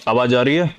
आवाज आ रही है?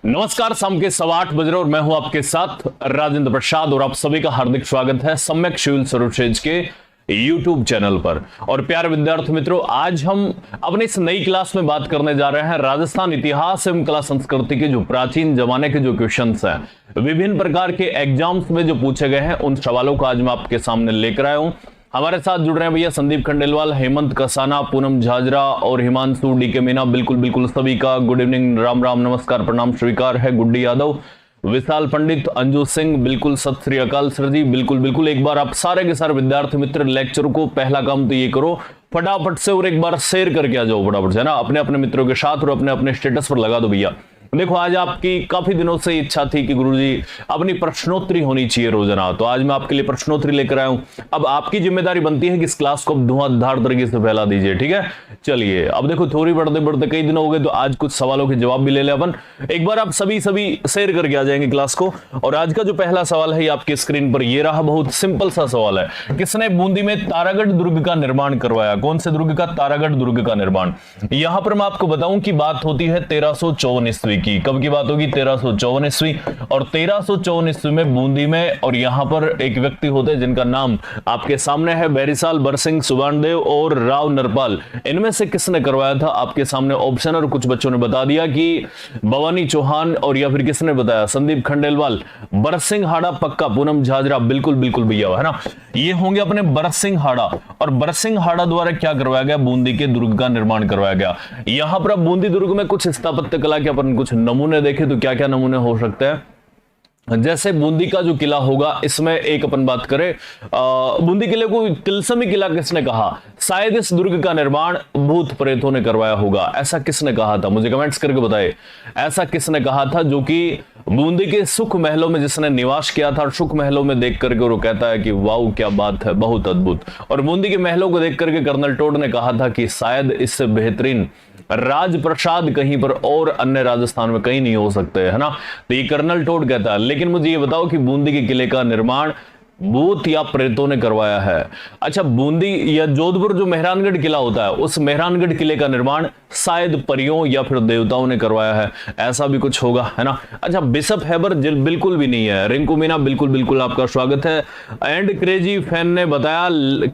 नमस्कार, शाम के 8:15 बज रहे और मैं हूं आपके साथ राजेंद्र प्रसाद और आप सभी का हार्दिक स्वागत है सम्यक सिविल सर्विसेज के YouTube चैनल पर। और प्यारे विद्यार्थी मित्रों, आज हम अपने इस नई क्लास में बात करने जा रहे हैं राजस्थान इतिहास एवं कला संस्कृति के जो प्राचीन जमाने के जो क्वेश्चंस हैं, विभिन्न प्रकार के एग्जाम्स में जो पूछे गए हैं, उन सवालों को आज मैं आपके सामने लेकर आया हूं। हमारे साथ जुड़ रहे हैं भैया संदीप खंडेलवाल, हेमंत कसाना, पूनम झाजरा और हिमांशु डीके मीना। बिल्कुल सभी का गुड इवनिंग, राम राम, नमस्कार, प्रणाम स्वीकार है। गुड्डी यादव, विशाल पंडित, अंजू सिंह, बिल्कुल सत श्री अकाल सर जी। बिल्कुल एक बार आप सारे के सारे विद्यार्थी मित्र लेक्चर को पहला काम तो ये करो फटाफट से और एक बार शेयर करके आ जाओ फटाफट से, है ना, अपने अपने मित्रों के साथ और अपने अपने स्टेटस पर लगा दो भैया। देखो, आज आपकी काफी दिनों से इच्छा थी कि गुरुजी अपनी प्रश्नोत्तरी होनी चाहिए रोजाना, तो आज मैं आपके लिए प्रश्नोत्तरी लेकर आया हूं। अब आपकी जिम्मेदारी बनती है कि इस क्लास को धुआंधार तरीके से फैला दीजिए, ठीक है। चलिए, अब देखो थोड़ी बढ़ते कई दिन हो गए, तो आज कुछ सवालों के जवाब भी ले ले अपन। एक बार आप सभी शेयर करके आ जाएंगे क्लास को। और आज का जो पहला सवाल है आपकी स्क्रीन पर ये रहा, बहुत सिंपल सा सवाल है। किसने बूंदी में तारागढ़ दुर्ग का निर्माण करवाया? कौन से दुर्ग का? तारागढ़ दुर्ग का निर्माण। यहां पर मैं आपको बताऊं कि बात होती है 1354 ईस्वी की। कब की बात होगी? 1354 ईस्वी। और 1354 ईस्वी में बूंदी में, और यहां पर एक व्यक्ति होते हैं जिनका नाम आपके सामने है, बैरिसाल, बरसिंह, सुबानदेव और राव नरपाल। इनमें से किसने करवाया था? आपके सामने ऑप्शन, और कुछ बच्चों ने बता दिया कि भवानी चौहान, और या फिर किसने बताया? संदीप खंडेलवाल। बरसिंह हाड़ा पक्का, पूनम झाजरा बिल्कुल भैया, है ना, ये होंगे अपने बरसिंह हाड़ा। और बरसिंह हाड़ा द्वारा क्या करवाया गया? बूंदी के दुर्ग का निर्माण करवाया गया। यहां पर अब बूंदी दुर्ग में कुछ स्थापत्य कला के अपन कुछ नमूने देखें तो क्या क्या नमूने हो सकते हैं। जैसे बूंदी का जो किला होगा, इसमें एक अपन बात करें, बूंदी किले को तिलसमी किला किसने कहा? शायद इस दुर्ग का निर्माण भूत प्रेतों ने करवाया होगा। ऐसा किसने कहा था? मुझे कमेंट्स करके बताए, ऐसा किसने कहा था जो कि बूंदी के सुख महलों में जिसने निवास किया था, और सुख महलों में देख करके वो कहता है कि वाह क्या बात है, बहुत अद्भुत। और बूंदी के महलों को देख करके कर्नल टोड ने कहा था कि शायद इससे बेहतरीन राजप्रसाद कहीं पर और अन्य राजस्थान में कहीं नहीं हो सकते, है ना। तो ये कर्नल टोड कहता है। लेकिन मुझे ये बताओ कि बूंदी के किले का निर्माण भूत या प्रेतों ने करवाया है? अच्छा, बूंदी या जोधपुर जो मेहरानगढ़ किला होता है, उस मेहरानगढ़ किले का निर्माण शायद परियों या फिर देवताओं ने करवाया है, ऐसा भी कुछ होगा, है ना। अच्छा, बिशप हैबर बिल्कुल भी नहीं है। रिंकू मीना बिल्कुल आपका स्वागत है। एंड क्रेजी फैन ने बताया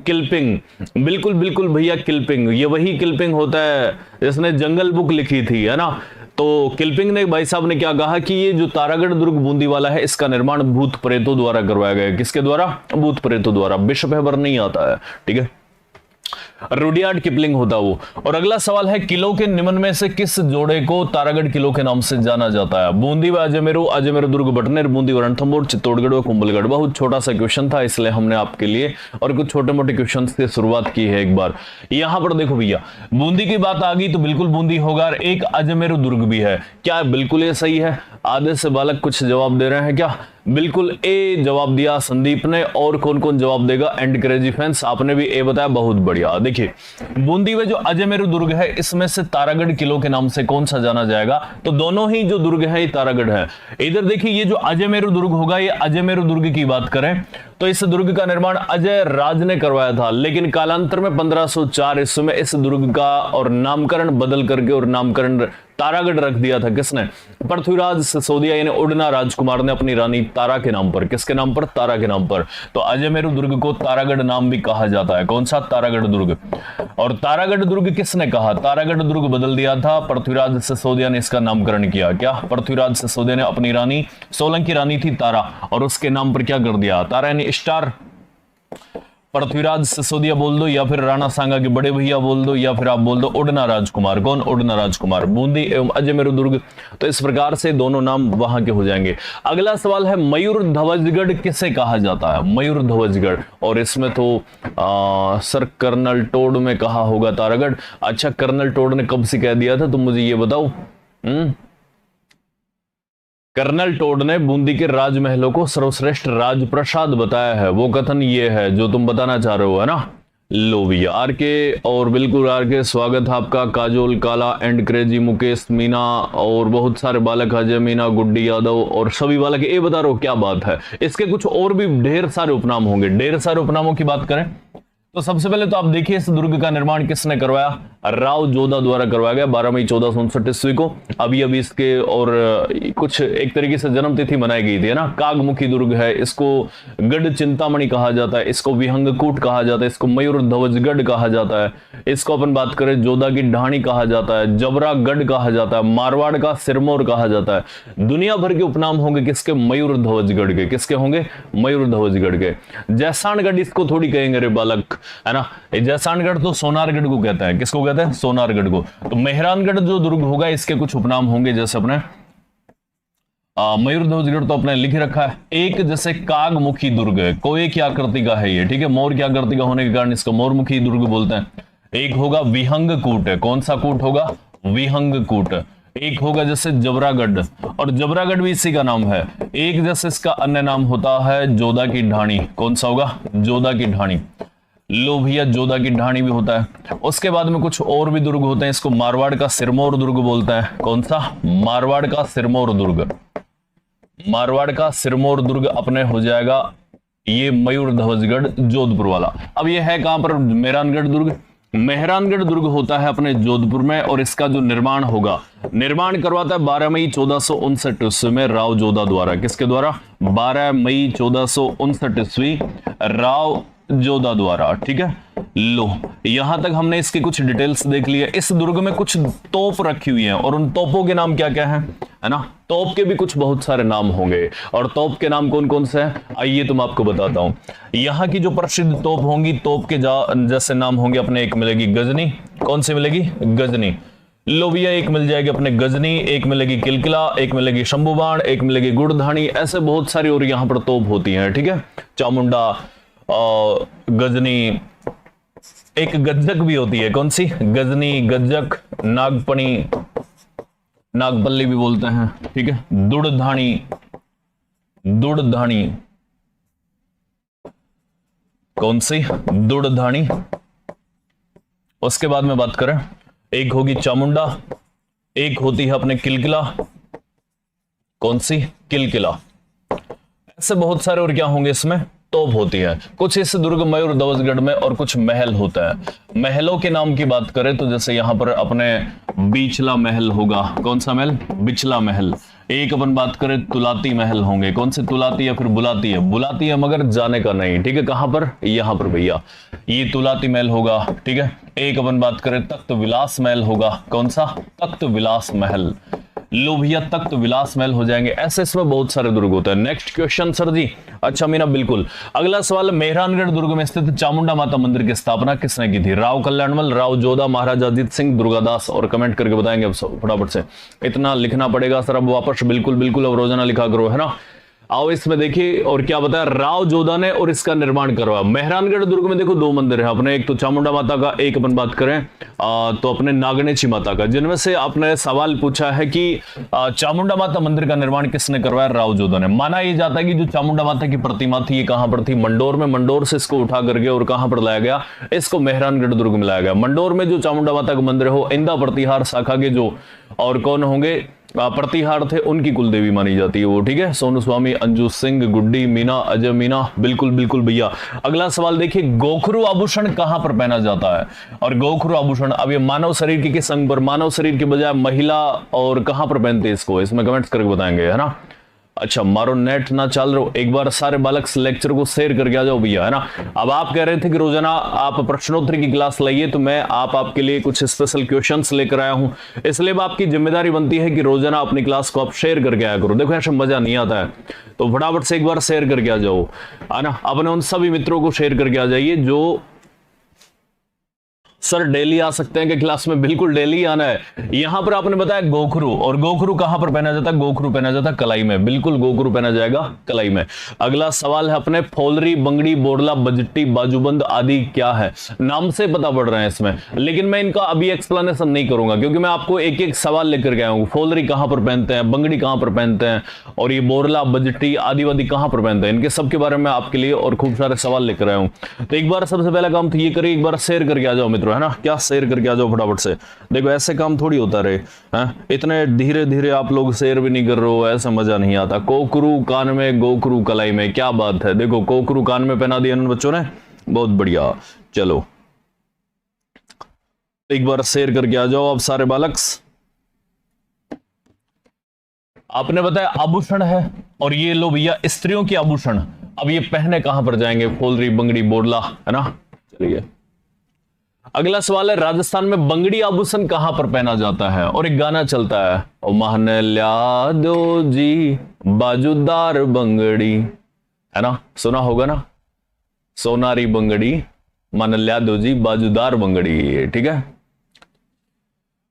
किल्पिंग, बिल्कुल भैया किल्पिंग, ये वही किल्पिंग होता है जिसने जंगल बुक लिखी थी, है ना। तो किल्पिंग ने, भाई साहब ने क्या कहा कि ये जो तारागढ़ दुर्ग बूंदी वाला है, इसका निर्माण भूत प्रेतों द्वारा करवाया गया। किसके द्वारा? भूत प्रेतों द्वारा। बिशप हैबर नहीं आता है, ठीक है, रुडियार्ड किपलिंग होता वो। और अगला सवाल है, किलों के निम्न में से किस जोड़े को तारागढ़ किलों के नाम से जाना जाता है? बूंदी व अजमेरू, अजमेरू दुर्ग बटनेर, बूंदी व रणथंभौर, चित्तौड़गढ़ व कुंभलगढ़। बहुत छोटा सा क्वेश्चन था, इसलिए हमने आपके लिए और कुछ छोटे मोटे क्वेश्चन से शुरुआत की है। एक बार यहां पर देखो भैया, बूंदी की बात आ गई तो बिल्कुल बूंदी होगा। एक अजमेरू दुर्ग भी है क्या? बिल्कुल ये सही है। आधे से बालक कुछ जवाब दे रहे हैं क्या? बिल्कुल ए जवाब दिया संदीप ने। और कौन कौन जवाब देगा? एंड क्रेजी फैंस, आपने भी ए बताया, बहुत बढ़िया। देखिए, बूंदी में जो अजमेरू दुर्ग है, इसमें से तारागढ़ किलो के नाम से कौन सा जाना जाएगा? तो दोनों ही जो दुर्ग है ये तारागढ़ है। इधर देखिए, ये जो अजमेरू दुर्ग होगा, ये अजमेरू दुर्ग की बात करें तो इस दुर्ग का निर्माण अजय राज ने करवाया था। लेकिन कालांतर में 1504 ईस्वी में इस दुर्ग का और नामकरण बदल करके और नामकरण तारागढ़ रख दिया था। किसने? पृथ्वीराज सिसोदिया यानी उड़ना राजकुमार ने अपनी रानी तारा के नाम पर। किसके नाम पर? तारा के नाम पर। तो अजमेरू दुर्ग को तारागढ़ नाम भी कहा जाता है। कौन सा? तारागढ़ दुर्ग। और तारागढ़ दुर्ग किसने कहा? तारागढ़ दुर्ग बदल दिया था, पृथ्वीराज सिसोदिया ने इसका नामकरण किया। क्या? पृथ्वीराज सिसोदिया ने अपनी रानी, सोलंकी रानी थी तारा, और उसके नाम पर क्या कर दिया? तारा यानी स्टार। पृथ्वीराज सिसोदिया बोल दो, या फिर राणा सांगा के बड़े भैया बोल दो, या फिर आप बोल दो उड़ना राजकुमार। कौन? उड़ना राजकुमार। बूंदी एवं अजमेरू दुर्ग, तो इस प्रकार से दोनों नाम वहां के हो जाएंगे। अगला सवाल है, मयूर ध्वजगढ़ किसे कहा जाता है? मयूर ध्वजगढ़। और इसमें तो सर कर्नल टोड में कहा होगा तारागढ़। अच्छा, कर्नल टोड ने कब से कह दिया था, तुम मुझे ये बताओ। कर्नल टोड ने बूंदी के राजमहलों को सर्वश्रेष्ठ राजप्रसाद बताया है। वो कथन ये है जो तुम बताना चाह रहे हो, है ना। लो भैया आर के, और बिल्कुल आर के स्वागत है आपका। काजोल, काला एंड क्रेजी, मुकेश, मीना और बहुत सारे बालक, अजय, मीना, गुड्डी यादव और सभी बालक। ये बता रहा हूं क्या बात है, इसके कुछ और भी ढेर सारे उपनाम होंगे। ढेर सारे उपनामों की बात करें तो सबसे पहले तो आप देखिए इस दुर्ग का निर्माण किसने करवाया? राव जोधा द्वारा करवाया गया 12 मई 1459 ईस्वी को। अभी इसके और कुछ एक तरीके से जन्म तिथि मनाई गई थी, है ना। कागमुखी दुर्ग है, इसको गढ़ चिंतामणि कहा जाता है, इसको विहंगकूट कहा जाता है, इसको मयूर ध्वजगढ़ कहा जाता है, इसको अपन बात करें जोधा की ढाणी कहा जाता है, जबरागढ़ कहा जाता है, मारवाड़ का सिरमौर कहा जाता है। दुनिया भर के उपनाम होंगे किसके? मयूर ध्वजगढ़ के। किसके होंगे? मयूर ध्वजगढ़ के। जैसानगढ़ इसको थोड़ी कहेंगे रे बालक, है ना। जैसानगढ़ तो सोनारगढ़ को कहता है। किसको कहते हैं? सोनारगढ़ को। तो मेहरानगढ़ जो दुर्ग होगा इसके कुछ उपनाम होंगे, जैसे अपने मयूर ध्वजगढ़ तो अपने लिख रखा है। एक जैसे कागमुखी दुर्ग है, कोए की आकृति का है ये, ठीक है। मोर की आकृति का होने के कारण इसको मोरमुखी दुर्ग बोलते हैं। एक होगा विहंगकूट है, कौन सा कूट होगा? विहंगकूट। एक होगा जैसे जबरागढ़, और जबरागढ़ भी इसी का नाम है। एक जैसे इसका अन्य नाम होता है जोधा की ढाणी, कौन सा होगा? जोधा की ढाणी। लो भैया जोधा की ढाणी भी होता है। उसके बाद में कुछ और भी दुर्ग होते हैं, इसको मारवाड़ का सिरमौर दुर्ग बोलते हैं। कौन सा? मारवाड़ का सिरमौर दुर्ग। मारवाड़ का सिरमौर दुर्ग अपने हो जाएगा ये मयूर ध्वजगढ़ जोधपुर वाला। अब ये है कहां पर? मेहरानगढ़ दुर्ग। मेहरानगढ़ दुर्ग होता है अपने जोधपुर में, और इसका जो निर्माण होगा, निर्माण करवाता है 12 मई 1459 ईस्वी में राव जोधा द्वारा। किसके द्वारा? 12 मई 1459 ईस्वी राव जोधा द्वारा, ठीक है। लो यहां तक हमने इसके कुछ डिटेल्स देख लिए। इस दुर्ग में कुछ तोप रखी हुई हैं, और उन तोपों के नाम क्या क्या हैं, है ना। तोप के भी कुछ बहुत सारे नाम होंगे, और तोप के नाम कौन कौन से हैं आइए तुम आपको बताता हूं। यहां की जो प्रसिद्ध तोप होंगी, तोप के जैसे नाम होंगे अपने, एक मिलेगी गजनी। कौन सी मिलेगी? गजनी। लो भैया एक मिल जाएगी अपने गजनी, एक मिलेगी किलकिला, एक मिलेगी शंभुबाण, एक मिलेगी गुड़धानी। ऐसे बहुत सारी और यहां पर तोप होती हैं, ठीक है। चामुंडा, गजनी, एक गज्जक भी होती है। कौन सी? गजनी, गज्जक, नागपणी, नागपल्ली भी बोलते हैं, ठीक है। दुड़धानी, दुड़धानी, कौन सी? दुड़धानी। उसके बाद में बात करें, एक होगी चामुंडा, एक होती है अपने किलकिला। कौन सी? किलकिला। ऐसे बहुत सारे और क्या होंगे इसमें? तोप होती है। कुछ इस दुर्ग मयूर ध्वजगढ़ में और कुछ महल होता है। महलों के नाम की बात करें तो जैसे यहां पर अपने बिचला महल होगा। कौन सा महल? बिचला महल। एक अपन बात करें तुलाती महल होंगे। कौन से? तुलाती या फिर बुलाती है? बुलाती है मगर जाने का नहीं, ठीक है। कहां पर? यहां पर भैया, ये तुलाती महल होगा, ठीक है। एक अपन बात करें तख्त विलास महल होगा। कौन सा? तख्त विलास महल। लो भैया तख्त विलास महल हो जाएंगे। ऐसे इसमें बहुत सारे दुर्ग होते हैं। नेक्स्ट क्वेश्चन सर जी। अच्छा मीना बिल्कुल। अगला सवाल, मेहरानगढ़ दुर्ग में स्थित चामुंडा माता मंदिर की स्थापना किसने की थी? राव कल्याणमल, राव जोधा, महाराजा अजीत सिंह, दुर्गादास। और कमेंट करके बताएंगे अब फटाफट से। इतना लिखना पड़ेगा सर अब वापस। बिल्कुल बिल्कुल अब रोजाना लिखा करो, है ना। आओ इसमें देखिए और क्या बताया, राव जोधा ने और इसका निर्माण करवाया। मेहरानगढ़ दुर्ग में देखो दो मंदिर है अपने, एक तो चामुंडा माता का, एक अपन बात करें तो अपने नागनेची माता का। जिनमें से आपने सवाल पूछा है कि चामुंडा माता मंदिर का निर्माण किसने करवाया? राव जोधा ने। माना यह जाता है कि जो चामुंडा माता की प्रतिमा थी ये कहां पर थी? मंडोर में। मंडोर से इसको उठा करके और कहां पर लाया गया? इसको मेहरानगढ़ दुर्ग में लाया गया। मंडोर में जो चामुंडा माता का मंदिर हो, इंदा प्रतिहार शाखा के जो और कौन होंगे प्रतिहार थे, उनकी कुलदेवी मानी जाती है वो, ठीक है। सोनू स्वामी, अंजू सिंह, गुड्डी, मीना, अजय मीना। बिल्कुल बिल्कुल भैया। अगला सवाल देखिए, गोखरू आभूषण कहां पर पहना जाता है? और गोखरू आभूषण अब ये मानव शरीर के किस अंग पर? मानव शरीर के बजाय महिला और कहां पर पहनते हैं इसको? इसमें कमेंट्स करके बताएंगे, है ना। अच्छा मारो नेट ना चल रहा, एक बार सारे बालक लेक्चर को शेयर करके आ जाओ भैया, है ना। अब आप कह रहे थे कि रोजाना आप प्रश्नोत्तरी की क्लास लाइए, तो मैं आपके लिए कुछ स्पेशल क्वेश्चंस लेकर आया हूं। इसलिए आपकी जिम्मेदारी बनती है कि रोजाना अपनी क्लास को आप शेयर करके आया करो। देखो ऐसा मजा नहीं आता है, तो फटाफट से एक बार शेयर करके आ जाओ, है ना। अपने उन सभी मित्रों को शेयर करके आ जाइए जो सर डेली आ सकते हैं कि क्लास में? बिल्कुल डेली आना है। यहां पर आपने बताया गोखरू, और गोखरू कहां पर पहना जाता है? गोखरू पहना जाता है कलाई में, बिल्कुल गोखरू पहना जाएगा कलाई में। अगला सवाल है अपने, फोलरी, बंगड़ी, बोरला, बजट्टी, बाजूबंद आदि क्या है? नाम से पता पड़ रहे हैं इसमें, लेकिन मैं इनका अभी एक्सप्लेनेशन नहीं करूंगा क्योंकि मैं आपको एक एक सवाल लेकर के आया हूं। फोलरी कहां पर पहनते हैं, बंगड़ी कहां पर पहनते हैं, और ये बोरला, बजट्टी आदि वादी कहां पर पहनते हैं, इनके सबके बारे में आपके लिए और खूब सारे सवाल लेकर आया हूं। तो एक बार सबसे पहला काम तो ये करिए, एक बार शेयर करके आ जाओ मित्रों, है ना? क्या शेयर करके आ जाओ फटाफट से। देखो ऐसे काम थोड़ी होता रहे, हैं? इतने धीरे धीरे आप लोग शेयर भी नहीं कर रहे हो, ऐसा मजा नहीं आता। कोकरू कान में, गोखरू कलाई में, क्या बात है। देखो कोकरू कान में पहना दिया इन बच्चों ने, बहुत बढ़िया। चलो एक बार शेयर करके आ जाओ आप सारे बालक। आपने बताया आभूषण है, और ये लो भैया स्त्रियों के आभूषण। अब ये पहने कहां पर जाएंगे? फोलरी, बंगड़ी, बोरला, है ना? चलिए अगला सवाल है, राजस्थान में बंगड़ी आभूषण कहां पर पहना जाता है? और एक गाना चलता है, ओ महन ल्या दो जी बाजूदार बंगड़ी, है ना? सुना होगा ना, सोनारी बंगड़ी, मन ल्या दो जी बाजूदार बंगड़ी, ठीक है।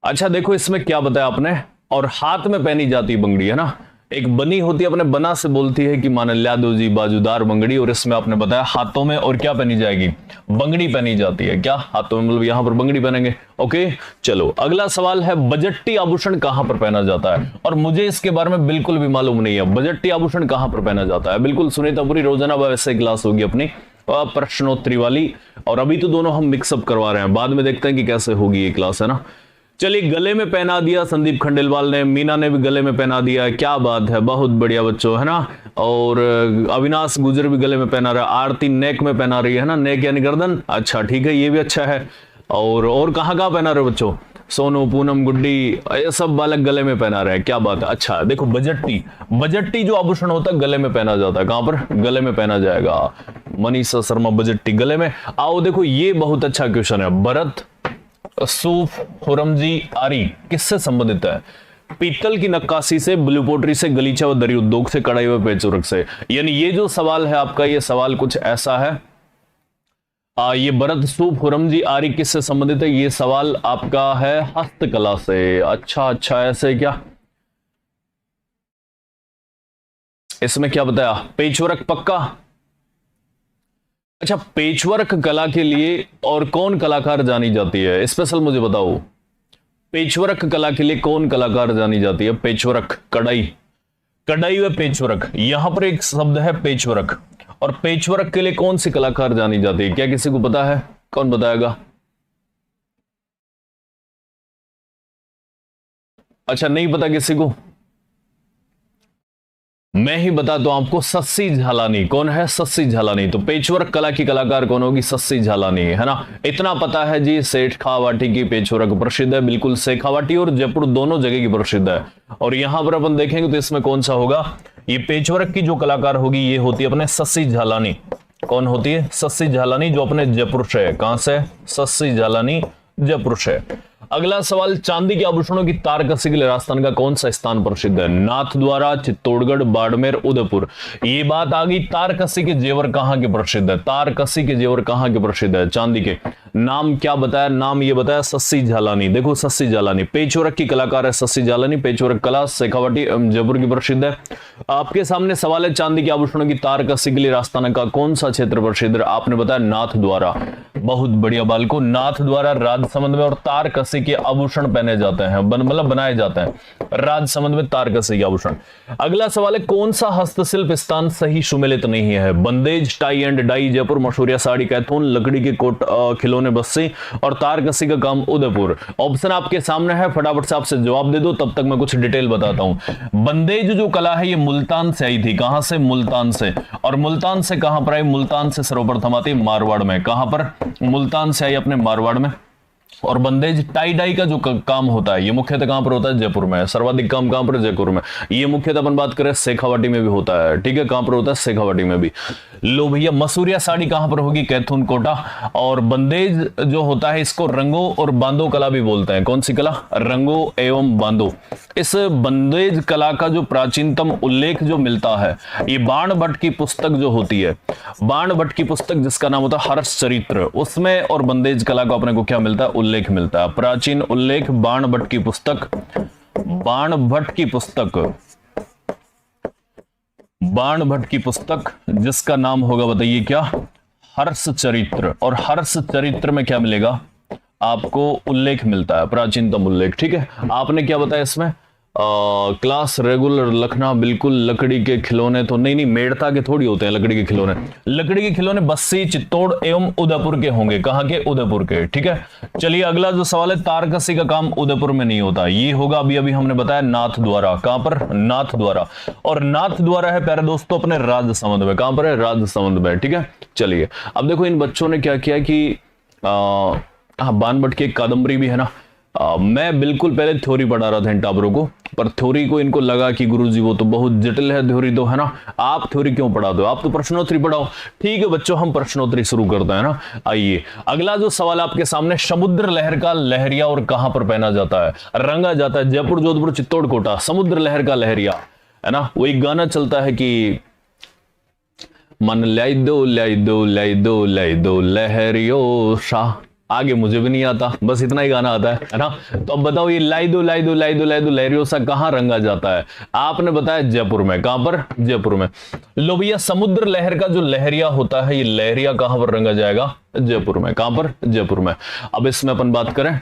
अच्छा देखो इसमें क्या बताया आपने, और हाथ में पहनी जाती बंगड़ी, है ना? एक बनी होती है, अपने बना से बोलती है कि मान ल्या दो जी बाजूदार बंगड़ी, और इसमें आपने बताया हाथों में और क्या पहनी जाएगी? बंगड़ी पहनी जाती है। क्या हाथों में, मतलब यहां पर बंगड़ी पहनेंगे। ओके चलो अगला सवाल है, बजट्टी आभूषण कहां पर पहना जाता है? और मुझे इसके बारे में बिल्कुल भी मालूम नहीं है, बजट्टी आभूषण कहां पर पहना जाता है। बिल्कुल सुनीता पूरी रोजाना वैसे क्लास होगी अपनी प्रश्नोत्तरी वाली, और अभी तो दोनों हम मिक्सअप करवा रहे हैं, बाद में देखते हैं कि कैसे होगी ये क्लास, है ना? चलिए गले में पहना दिया संदीप खंडेलवाल ने, मीना ने भी गले में पहना दिया, क्या बात है, बहुत बढ़िया बच्चों, है ना? और अविनाश गुजर भी गले में पहना रहा, आरती नेक में पहना रही है ना, नेक यानी गर्दन, अच्छा ठीक है, ये भी अच्छा है। और कहां कहां पहना रहे बच्चों? सोनू, पूनम, गुड्डी, ये सब बालक गले में पहना रहे हैं, क्या बात है। अच्छा देखो बजट्टी, बजट्टी जो आभूषण होता है गले में पहना जाता है, कहां पर? गले में पहना जाएगा। मनीषा शर्मा, बजट्टी गले में। आओ देखो ये बहुत अच्छा क्वेश्चन है, भरत, सूफ, खुरमजी, आरी किससे संबंधित है? पीतल की नक्काशी से, ब्लू पोट्री से, गलीचा व दरी उद्योग से, कढ़ाई व पेचुरक से। यानी ये जो सवाल है आपका, ये सवाल कुछ ऐसा है, ये भरत, सूफ, खुरमजी, आरी किससे संबंधित है? ये सवाल आपका है हस्तकला से। अच्छा अच्छा ऐसे क्या? इसमें क्या बताया? पेचवर्क पक्का। अच्छा पेचवर्क कला के लिए और कौन कलाकार जानी जाती है? स्पेशल मुझे बताओ, पेचवर्क कला के लिए कौन कलाकार जानी जाती है? पेचवर्क, कढ़ाई, कढ़ाई व पेचवर्क, यहां पर एक शब्द है पेचवर्क, और पेचवर्क के लिए कौन सी कलाकार जानी जाती है? क्या किसी को पता है? कौन बताएगा? अच्छा नहीं पता किसी को, मैं ही बताता हूं आपको, सस्सी झालानी। कौन है? सस्सी झालानी। तो पेचवर्क कला की कलाकार कौन होगी? सस्सी झालानी, है ना? इतना पता है जी, शेखावाटी की पेचवर्क प्रसिद्ध है, बिल्कुल शेखावाटी और जयपुर दोनों जगह की प्रसिद्ध है। और यहां पर अपन देखेंगे तो इसमें कौन सा होगा? ये पेचवर्क की जो कलाकार होगी ये होती है अपने सस्सी झालानी। कौन होती है? सस्सी झालानी, जो अपने जयपुर से है। कहां से? सस्सी झालानी जयपुर से। अगला सवाल, चांदी के आभूषणों की तारकसी के लिए राजस्थान का कौन सा स्थान प्रसिद्ध है? नाथद्वारा, चित्तौड़गढ़, बाड़मेर, उदयपुर। ये बात आ गई, तारकसी के जेवर कहां के प्रसिद्ध है? तारकसी के जेवर कहां के प्रसिद्ध है? चांदी के। नाम क्या बताया? नाम ये बताया सस्सी झालानी। देखो सस्सी झालानी पेचवर्क की कलाकार है, सस्सी झालानी। पेचवर्क कला शेखावाटी जयपुर की प्रसिद्ध है। आपके सामने सवाल है, चांदी के आभूषणों की तारकसी के लिए राजस्थान का कौन सा क्षेत्र प्रसिद्ध है? आपने बताया नाथद्वारा। बहुत बढ़िया बालको, नाथद्वारा राजसमंद में, और तारकसी के आभूषण पहने जाते हैं, मतलब बनाए जाते हैं राजसमंद में तारकसी के आभूषण। अगला सवाल है, कौन सा हस्तशिल्प स्थान सही सुमेलित नहीं है? Bandhej, tie and dye Jaipur, मशहूरिया साड़ी कैथून, लकड़ी के कोट खिलौने बस्सी, और तारकसी का काम उदयपुर। ऑप्शन आपके सामने है, फटाफट से आपसे जवाब दे दो, तब तक मैं कुछ डिटेल बताता हूं। बंदेज जो कला है ये मुल्तान से आई थी। कहां से? मुल्तान से। और मुल्तान से कहां पर आई? मुल्तान से सर्वप्रथम आती मारवाड़ में। कहां पर? मुल्तान से आई अपने मारवाड़ में। और बंदेज टाई डाई का जो काम होता है ये मुख्यतः कहां पर होता है? जयपुर में। सर्वाधिक काम कहां पर? जयपुर में। ये मुख्यतः अपन बात करें शेखावाटी में भी होता है, ठीक है, कहां पर होता है? शेखावाटी में भी। लो भैया, मसूरिया साड़ी कहां पर होगी? कैथून कोटा। और बंदेज जो होता है इसको रंगो और बांधो कला भी बोलते हैं। कौन सी कला? रंगो एवं बांधो। इस बंदेज कला का जो प्राचीनतम उल्लेख जो मिलता है ये बाण भट्ट की पुस्तक जो होती है, बाण भट्ट की पुस्तक जिसका नाम होता है हर्ष चरित्र, उसमें और बंदेज कला को अपने को क्या मिलता है? उल्लेख मिलता है। प्राचीन उल्लेख बाण भट्ट की पुस्तक, बाण भट्ट की पुस्तक, बाण भट्ट की पुस्तक जिसका नाम होगा बताइए क्या? हर्ष चरित्र। और हर्ष चरित्र में क्या मिलेगा आपको? उल्लेख मिलता है, प्राचीनतम उल्लेख। ठीक है, आपने क्या बताया इसमें? क्लास रेगुलर लखना, बिल्कुल। लकड़ी के खिलौने तो नहीं, मेड़ता के थोड़ी होते हैं लकड़ी के खिलौने। लकड़ी के खिलौने बस्सी, चित्तौड़ एवं उदयपुर के होंगे। कहां के? उदयपुर के। ठीक है, चलिए अगला जो सवाल है, तारकसी का काम उदयपुर में नहीं होता, ये होगा अभी अभी हमने बताया नाथ द्वारा। कहां पर? नाथ द्वारा। और नाथ द्वारा है प्यारे दोस्तों अपने राजसमंद में। कहां पर है? राजसमंद में। ठीक है, चलिए अब देखो इन बच्चों ने क्या किया कि बाण भट्ट की एक कादंबरी भी है ना। मैं बिल्कुल पहले थ्योरी पढ़ा रहा था इन टाबरों को, पर थ्योरी को इनको लगा कि गुरुजी वो तो बहुत जटिल है थ्योरी तो, है ना, आप थ्योरी क्यों पढ़ा दो, आप तो प्रश्नोत्तरी पढ़ाओ। ठीक है बच्चों, हम प्रश्नोत्तरी शुरू करते हैं ना। आइए अगला जो सवाल आपके सामने, समुद्र लहर का लहरिया और कहां पर पहना जाता है? रंगा जाता है? जयपुर, जोधपुर, चित्तौड़, कोटा। समुद्र लहर का लहरिया, है ना, वो एक गाना चलता है कि मन लाई दो लाई दो लाई दो लाई दो लहरियो शाह। आगे मुझे भी नहीं आता, बस इतना ही गाना आता है ना। तो अब बताओ ये लाई दो लाई दो लाई दो लाई दो लहरियों सा कहां रंगा जाता है? आपने बताया जयपुर में। कहां पर? जयपुर में। लो भैया, समुद्र लहर का जो लहरिया होता है ये लहरिया कहां पर रंगा जाएगा? जयपुर में। कहां पर? जयपुर में। अब इसमें अपन बात करें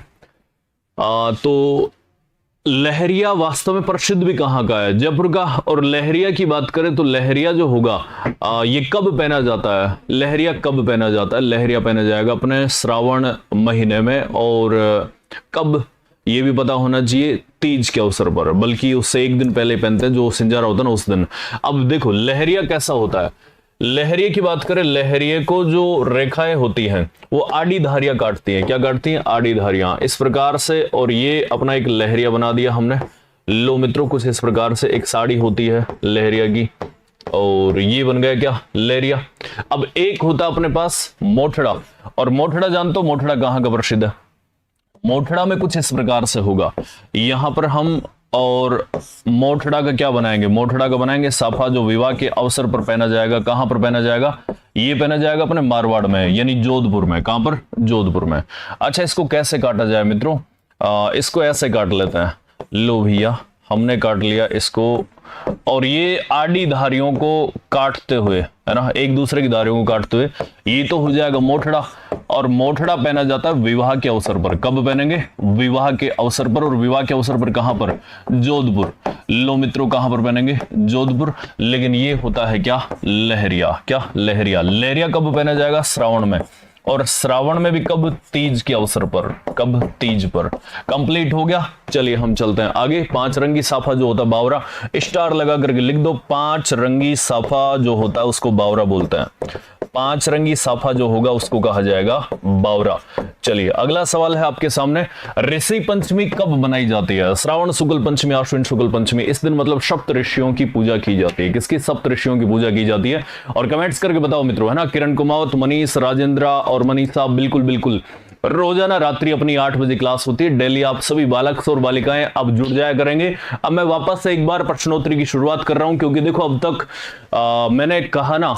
तो लहरिया वास्तव में प्रसिद्ध भी कहां का है? जयपुर का। और लहरिया की बात करें तो लहरिया जो होगा ये कब पहना जाता है? लहरिया कब पहना जाता है? लहरिया पहना जाएगा अपने श्रावण महीने में। और कब ये भी पता होना चाहिए, तीज के अवसर पर, बल्कि उससे एक दिन पहले पहनते हैं, जो सिंजारा होता है ना उस दिन। अब देखो लहरिया कैसा होता है। लहरिये की बात करें, लहरिये को जो रेखाएं होती हैं वो आड़ी धारियां काटती हैं। क्या काटती हैं? आड़ी धारियां, इस प्रकार से। और ये अपना एक लहरिया बना दिया हमने। लो मित्रों, कुछ इस प्रकार से एक साड़ी होती है लहरिया की, और ये बन गया क्या? लहरिया। अब एक होता अपने पास मोठड़ा, और मोठड़ा जानते हो मोठड़ा कहां का प्रसिद्ध है? मोठड़ा में कुछ इस प्रकार से होगा, यहां पर हम और मोठड़ा का क्या बनाएंगे? मोठड़ा का बनाएंगे साफा, जो विवाह के अवसर पर पहना जाएगा। कहां पर पहना जाएगा? ये पहना जाएगा अपने मारवाड़ में, यानी जोधपुर में। कहां पर? जोधपुर में। अच्छा, इसको कैसे काटा जाए मित्रों? इसको ऐसे काट लेते हैं। लो भैया, हमने काट लिया इसको, और ये आड़ी धारियों को काटते हुए, है ना, एक दूसरे की धारियों को काटते हुए ये तो हो जाएगा मोठड़ा। और मोठड़ा पहना जाता है विवाह के अवसर पर। कब पहनेंगे? विवाह के अवसर पर। और विवाह के अवसर पर कहां पर? जोधपुर। लो मित्रों, कहां पर पहनेंगे? जोधपुर। लेकिन ये होता है क्या? लहरिया। क्या? लहरिया। लहरिया कब पहना जाएगा? श्रावण में। और श्रावण में भी कब? तीज के अवसर पर। कब? तीज पर। कंप्लीट हो गया। चलिए हम चलते हैं आगे। पांच रंगी साफा जो होता है बावरा, स्टार लगा करके लिख दो। पांच रंगी साफा जो होता है उसको बावरा बोलते हैं। पांच रंगी साफा जो होगा उसको कहा जाएगा बावरा। चलिए अगला सवाल है आपके सामने, ऋषि पंचमी कब बनाई जाती है? श्रावण शुक्ल पंचमी, आश्विन शुक्ल पंचमी। इस दिन मतलब सप्त ऋषियों की पूजा की जाती है। किसकी? सप्त ऋषियों की पूजा की जाती है। और कमेंट्स करके बताओ मित्रों, है ना। किरण कुमावत, मनीष, राजेंद्र और मनीषा, बिल्कुल बिल्कुल। रोजाना रात्रि अपनी 8 बजे क्लास होती है। डेली आप सभी बालक और बालिकाएं अब जुड़ जाया करेंगे। अब मैं वापस से एक बार प्रश्नोत्तरी की शुरुआत कर रहा हूं, क्योंकि देखो अब तक मैंने कहा ना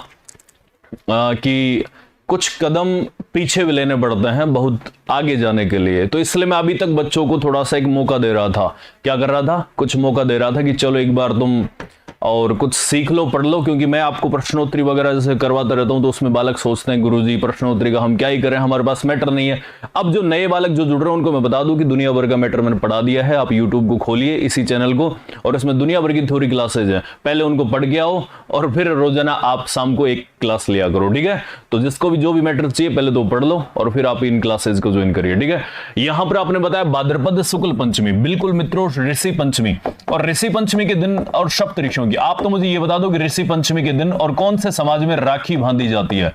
कि कुछ कदम पीछे भी लेने पड़ते हैं बहुत आगे जाने के लिए, तो इसलिए मैं अभी तक बच्चों को थोड़ा सा एक मौका दे रहा था। क्या कर रहा था? कुछ मौका दे रहा था कि चलो एक बार तुम और कुछ सीख लो, पढ़ लो। क्योंकि मैं आपको प्रश्नोत्तरी वगैरह जैसे करवाता रहता हूं तो उसमें बालक सोचते हैं गुरुजी प्रश्नोत्तरी का हम क्या ही करें, हमारे पास मैटर नहीं है। अब जो नए बालक जो जुड़ रहे हैं उनको मैं बता दूं कि दुनिया भर का मैटर मैंने पढ़ा दिया है। आप यूट्यूब को खोलिए, इसी चैनल को, और इसमें दुनिया भर की थ्योरी क्लासेज है। पहले उनको पढ़ के आओ और फिर रोजाना आप शाम को एक क्लास लिया करो, ठीक है। तो जिसको भी जो भी मैटर चाहिए पहले तो पढ़ लो और फिर आप इन क्लासेज को ज्वाइन करिए, ठीक है। यहां पर आपने बताया भाद्रपद शुक्ल पंचमी, बिल्कुल मित्रों ऋषि पंचमी, और ऋषि पंचमी के दिन और सप्त ऋषियों की। आप तो मुझे ये बता दो कि ऋषि पंचमी के दिन और कौन से समाज में राखी बांधी जाती है।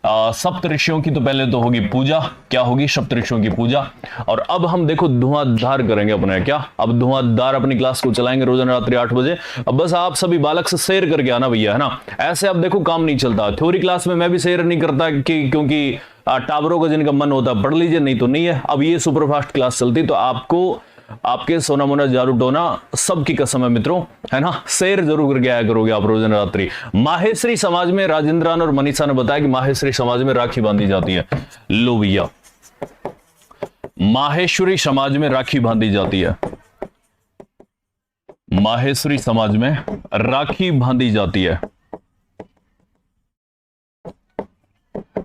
सप्त ऋषियों की तो पहले तो होगी पूजा, क्या होगी, सप्त ऋषियों की पूजा। और अब हम देखो धुआंधार करेंगे अपने, क्या अब धुआंधार अपनी क्लास को चलाएंगे रोजाना रात्रि 8 बजे। अब बस आप सभी बालक से शेयर करके आना भैया, है ना। ऐसे अब देखो काम नहीं चलता, थ्योरी क्लास में मैं भी शेयर नहीं करता कि क्योंकि टावरों का जिनका मन होता पढ़ लीजिए, नहीं तो नहीं है। अब ये सुपरफास्ट क्लास चलती तो आपको आपके सोना मोना जादू टोना सबकी कसम है मित्रों, है ना, शेयर जरूर करके आया करोगे आप रोजाना रात्रि। माहेश्वरी समाज में राजेंद्रन और मनीषा ने बताया कि माहेश्वरी समाज में राखी बांधी जाती है। लो भैया, माहेश्वरी समाज में राखी बांधी जाती है, माहेश्वरी समाज में राखी बांधी जाती है।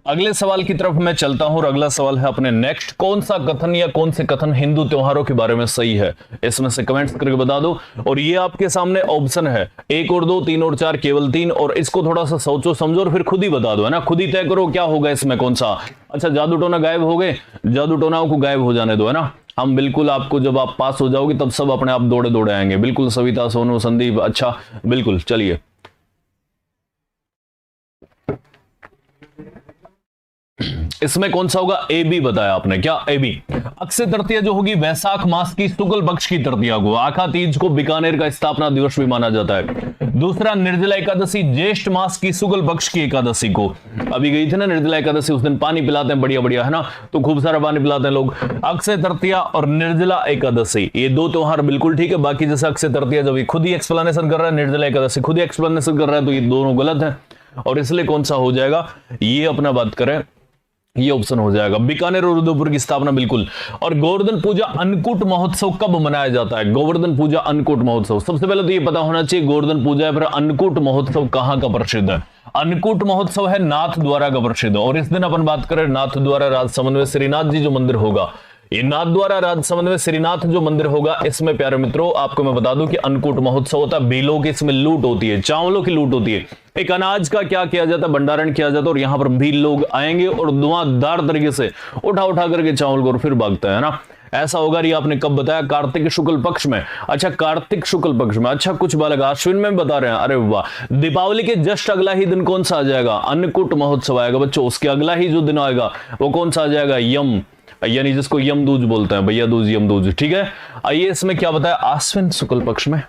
अगले सवाल की तरफ मैं चलता हूं और अगला सवाल है अपने नेक्स्ट, कौन सा कथन या कौन से कथन हिंदू त्योहारों के बारे में सही है, इसमें से कमेंट्स करके बता दो। और ये आपके सामने ऑप्शन है 1 और 2, 3 और 4, केवल 3, और इसको थोड़ा सा सोचो समझो और फिर खुद ही बता दो, है ना, खुद ही तय करो क्या होगा इसमें कौन सा। अच्छा, जादू टोना गायब हो गए, जादू टोनाओं को गायब हो जाने दो, है ना। हम बिल्कुल आपको, जब आप पास हो जाओगे तब सब अपने आप दौड़े दौड़े आएंगे, बिल्कुल सविता, सोनू, संदीप, अच्छा बिल्कुल। चलिए इसमें कौन सा होगा, ए बी बताया आपने, क्या ए बी। अक्षय तृतीया जो होगी वैशाख मास की शुक्ल पक्ष की तृतीया को, आखा तीज को बीकानेर का स्थापना दिवस भी माना जाता है। दूसरा, निर्जला एकादशी ज्येष्ठ मास की शुक्ल पक्ष की एकादशी को, अभी गई थी ना निर्जला एकादशी, उस दिन पानी पिलाते हैं बढ़िया बढ़िया, है ना, तो खूब सारा पानी पिलाते हैं लोग। अक्षय तृतीया और निर्जला एकादशी ये दो त्योहार बिल्कुल ठीक है। बाकी जैसे अक्षय तृतीया जब खुद ही एक्सप्लेनेशन कर रहा है, निर्जला एकादशी खुद ही एक्सप्लेनेशन कर रहा है, तो ये दोनों गलत है और इसलिए कौन सा हो जाएगा, ये अपना बात करें, ये ऑप्शन हो जाएगा बीकानेर और उदयपुर की स्थापना, बिल्कुल। और गोवर्धन पूजा अन्नकूट महोत्सव कब मनाया जाता है, गोवर्धन पूजा अन्नकूट महोत्सव, सबसे पहले तो ये पता होना चाहिए गोवर्धन पूजा है, फिर अन्नकूट महोत्सव कहां का प्रसिद्ध है। अन्नकूट महोत्सव है नाथ द्वारा का प्रसिद्ध, और इस दिन अपन बात करें नाथ द्वारा राजसमंद में श्रीनाथ जी जो मंदिर होगा, ये नाथ द्वारा राजसमंद में श्रीनाथ जो मंदिर होगा, इसमें प्यारे मित्रों आपको मैं बता दूं कि अन्नकूट महोत्सव होता है। बेलों की इसमें लूट होती है, चावलों की लूट होती है, एक अनाज का क्या किया जाता है, भंडारण किया जाता है, और यहां पर भील लोग आएंगे और धुआंधार तरीके से उठा उठा करके चावल को फिर भागते हैं ना। ऐसा होगा, ये आपने कब बताया, कार्तिक शुक्ल पक्ष में। अच्छा, कार्तिक शुक्ल पक्ष में, अच्छा कुछ बालक अश्विन में बता रहे हैं, अरे वाह। दीपावली के जस्ट अगला ही दिन कौन सा आ जाएगा, अन्नकूट महोत्सव आएगा बच्चों, उसके अगला ही जो दिन आएगा वो कौन सा आ जाएगा, यम, यानी जिसको यमदूज बोलते हैं, भैया दूज यमदूज, ठीक है। आइए इसमें क्या बताया, आश्विन शुक्ल पक्ष में।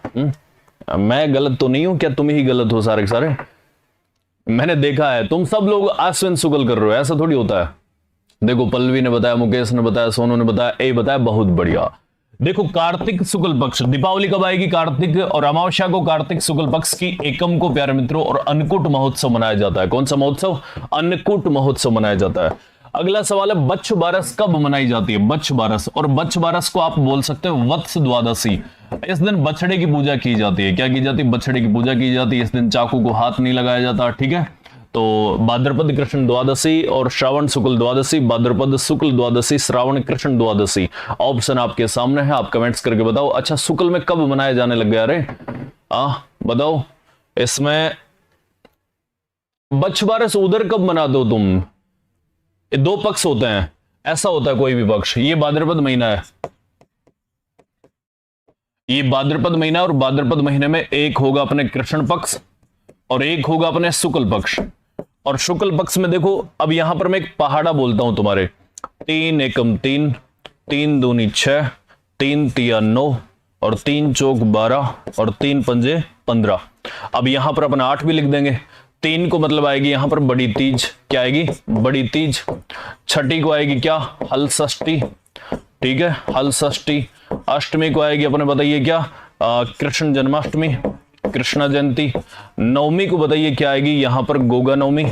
मैं गलत तो नहीं हूं क्या, तुम ही गलत हो सारे के सारे, मैंने देखा है तुम सब लोग आश्विन शुक्ल कर रहे हो, ऐसा थोड़ी होता है। देखो पल्लवी ने बताया, मुकेश ने बताया, सोनू ने बताया, ए बताया, बहुत बढ़िया। देखो कार्तिक शुक्ल पक्ष, दीपावली कब आएगी, कार्तिक, और अमावस्या को कार्तिक शुक्ल पक्ष की एकम को प्यारे मित्रों, और अन्नकूट महोत्सव मनाया जाता है। कौन सा महोत्सव, अन्नकूट महोत्सव मनाया जाता है। अगला सवाल है बच्छ बारस कब मनाई जाती है, बच्छ बारस, और बच्छ बारस को आप बोल सकते हो वत्स द्वादशी। इस दिन बछड़े की पूजा की जाती है, क्या की जाती है, बछड़े की पूजा की जाती है। इस दिन चाकू को हाथ नहीं लगाया जाता, ठीक है। तो भाद्रपद कृष्ण द्वादशी और श्रावण शुक्ल द्वादशी, भाद्रपद शुक्ल द्वादशी, श्रावण कृष्ण द्वादशी। ऑप्शन आपके सामने है, आप कमेंट्स करके बताओ। अच्छा, शुक्ल में कब मनाया जाने लग गया, अरे बताओ। इसमें बच्छ बारस उधर कब मना दो तुम, ये दो पक्ष होते हैं, ऐसा होता है कोई भी पक्ष। ये भाद्रपद महीना है, ये भाद्रपद महीना, और भाद्रपद महीने में एक होगा अपने कृष्ण पक्ष और एक होगा अपने शुक्ल पक्ष। और शुक्ल पक्ष में देखो, अब यहां पर मैं एक पहाड़ा बोलता हूं तुम्हारे, 3 एकम 3, 3 दूनी 6, 3 तिया 9, और 3 चौक 12, और 3 पंजे 15। अब यहां पर अपन 8 भी लिख देंगे। 3 को मतलब आएगी यहां पर बड़ी तीज, क्या आएगी, बड़ी तीज। छठी को आएगी क्या, हल षष्ठी, ठीक है, हल षष्ठी। अष्टमी को आएगी अपने बताइए क्या, कृष्ण जन्माष्टमी, कृष्णा जयंती। नवमी को बताइए क्या आएगी, यहां पर गोगा नवमी,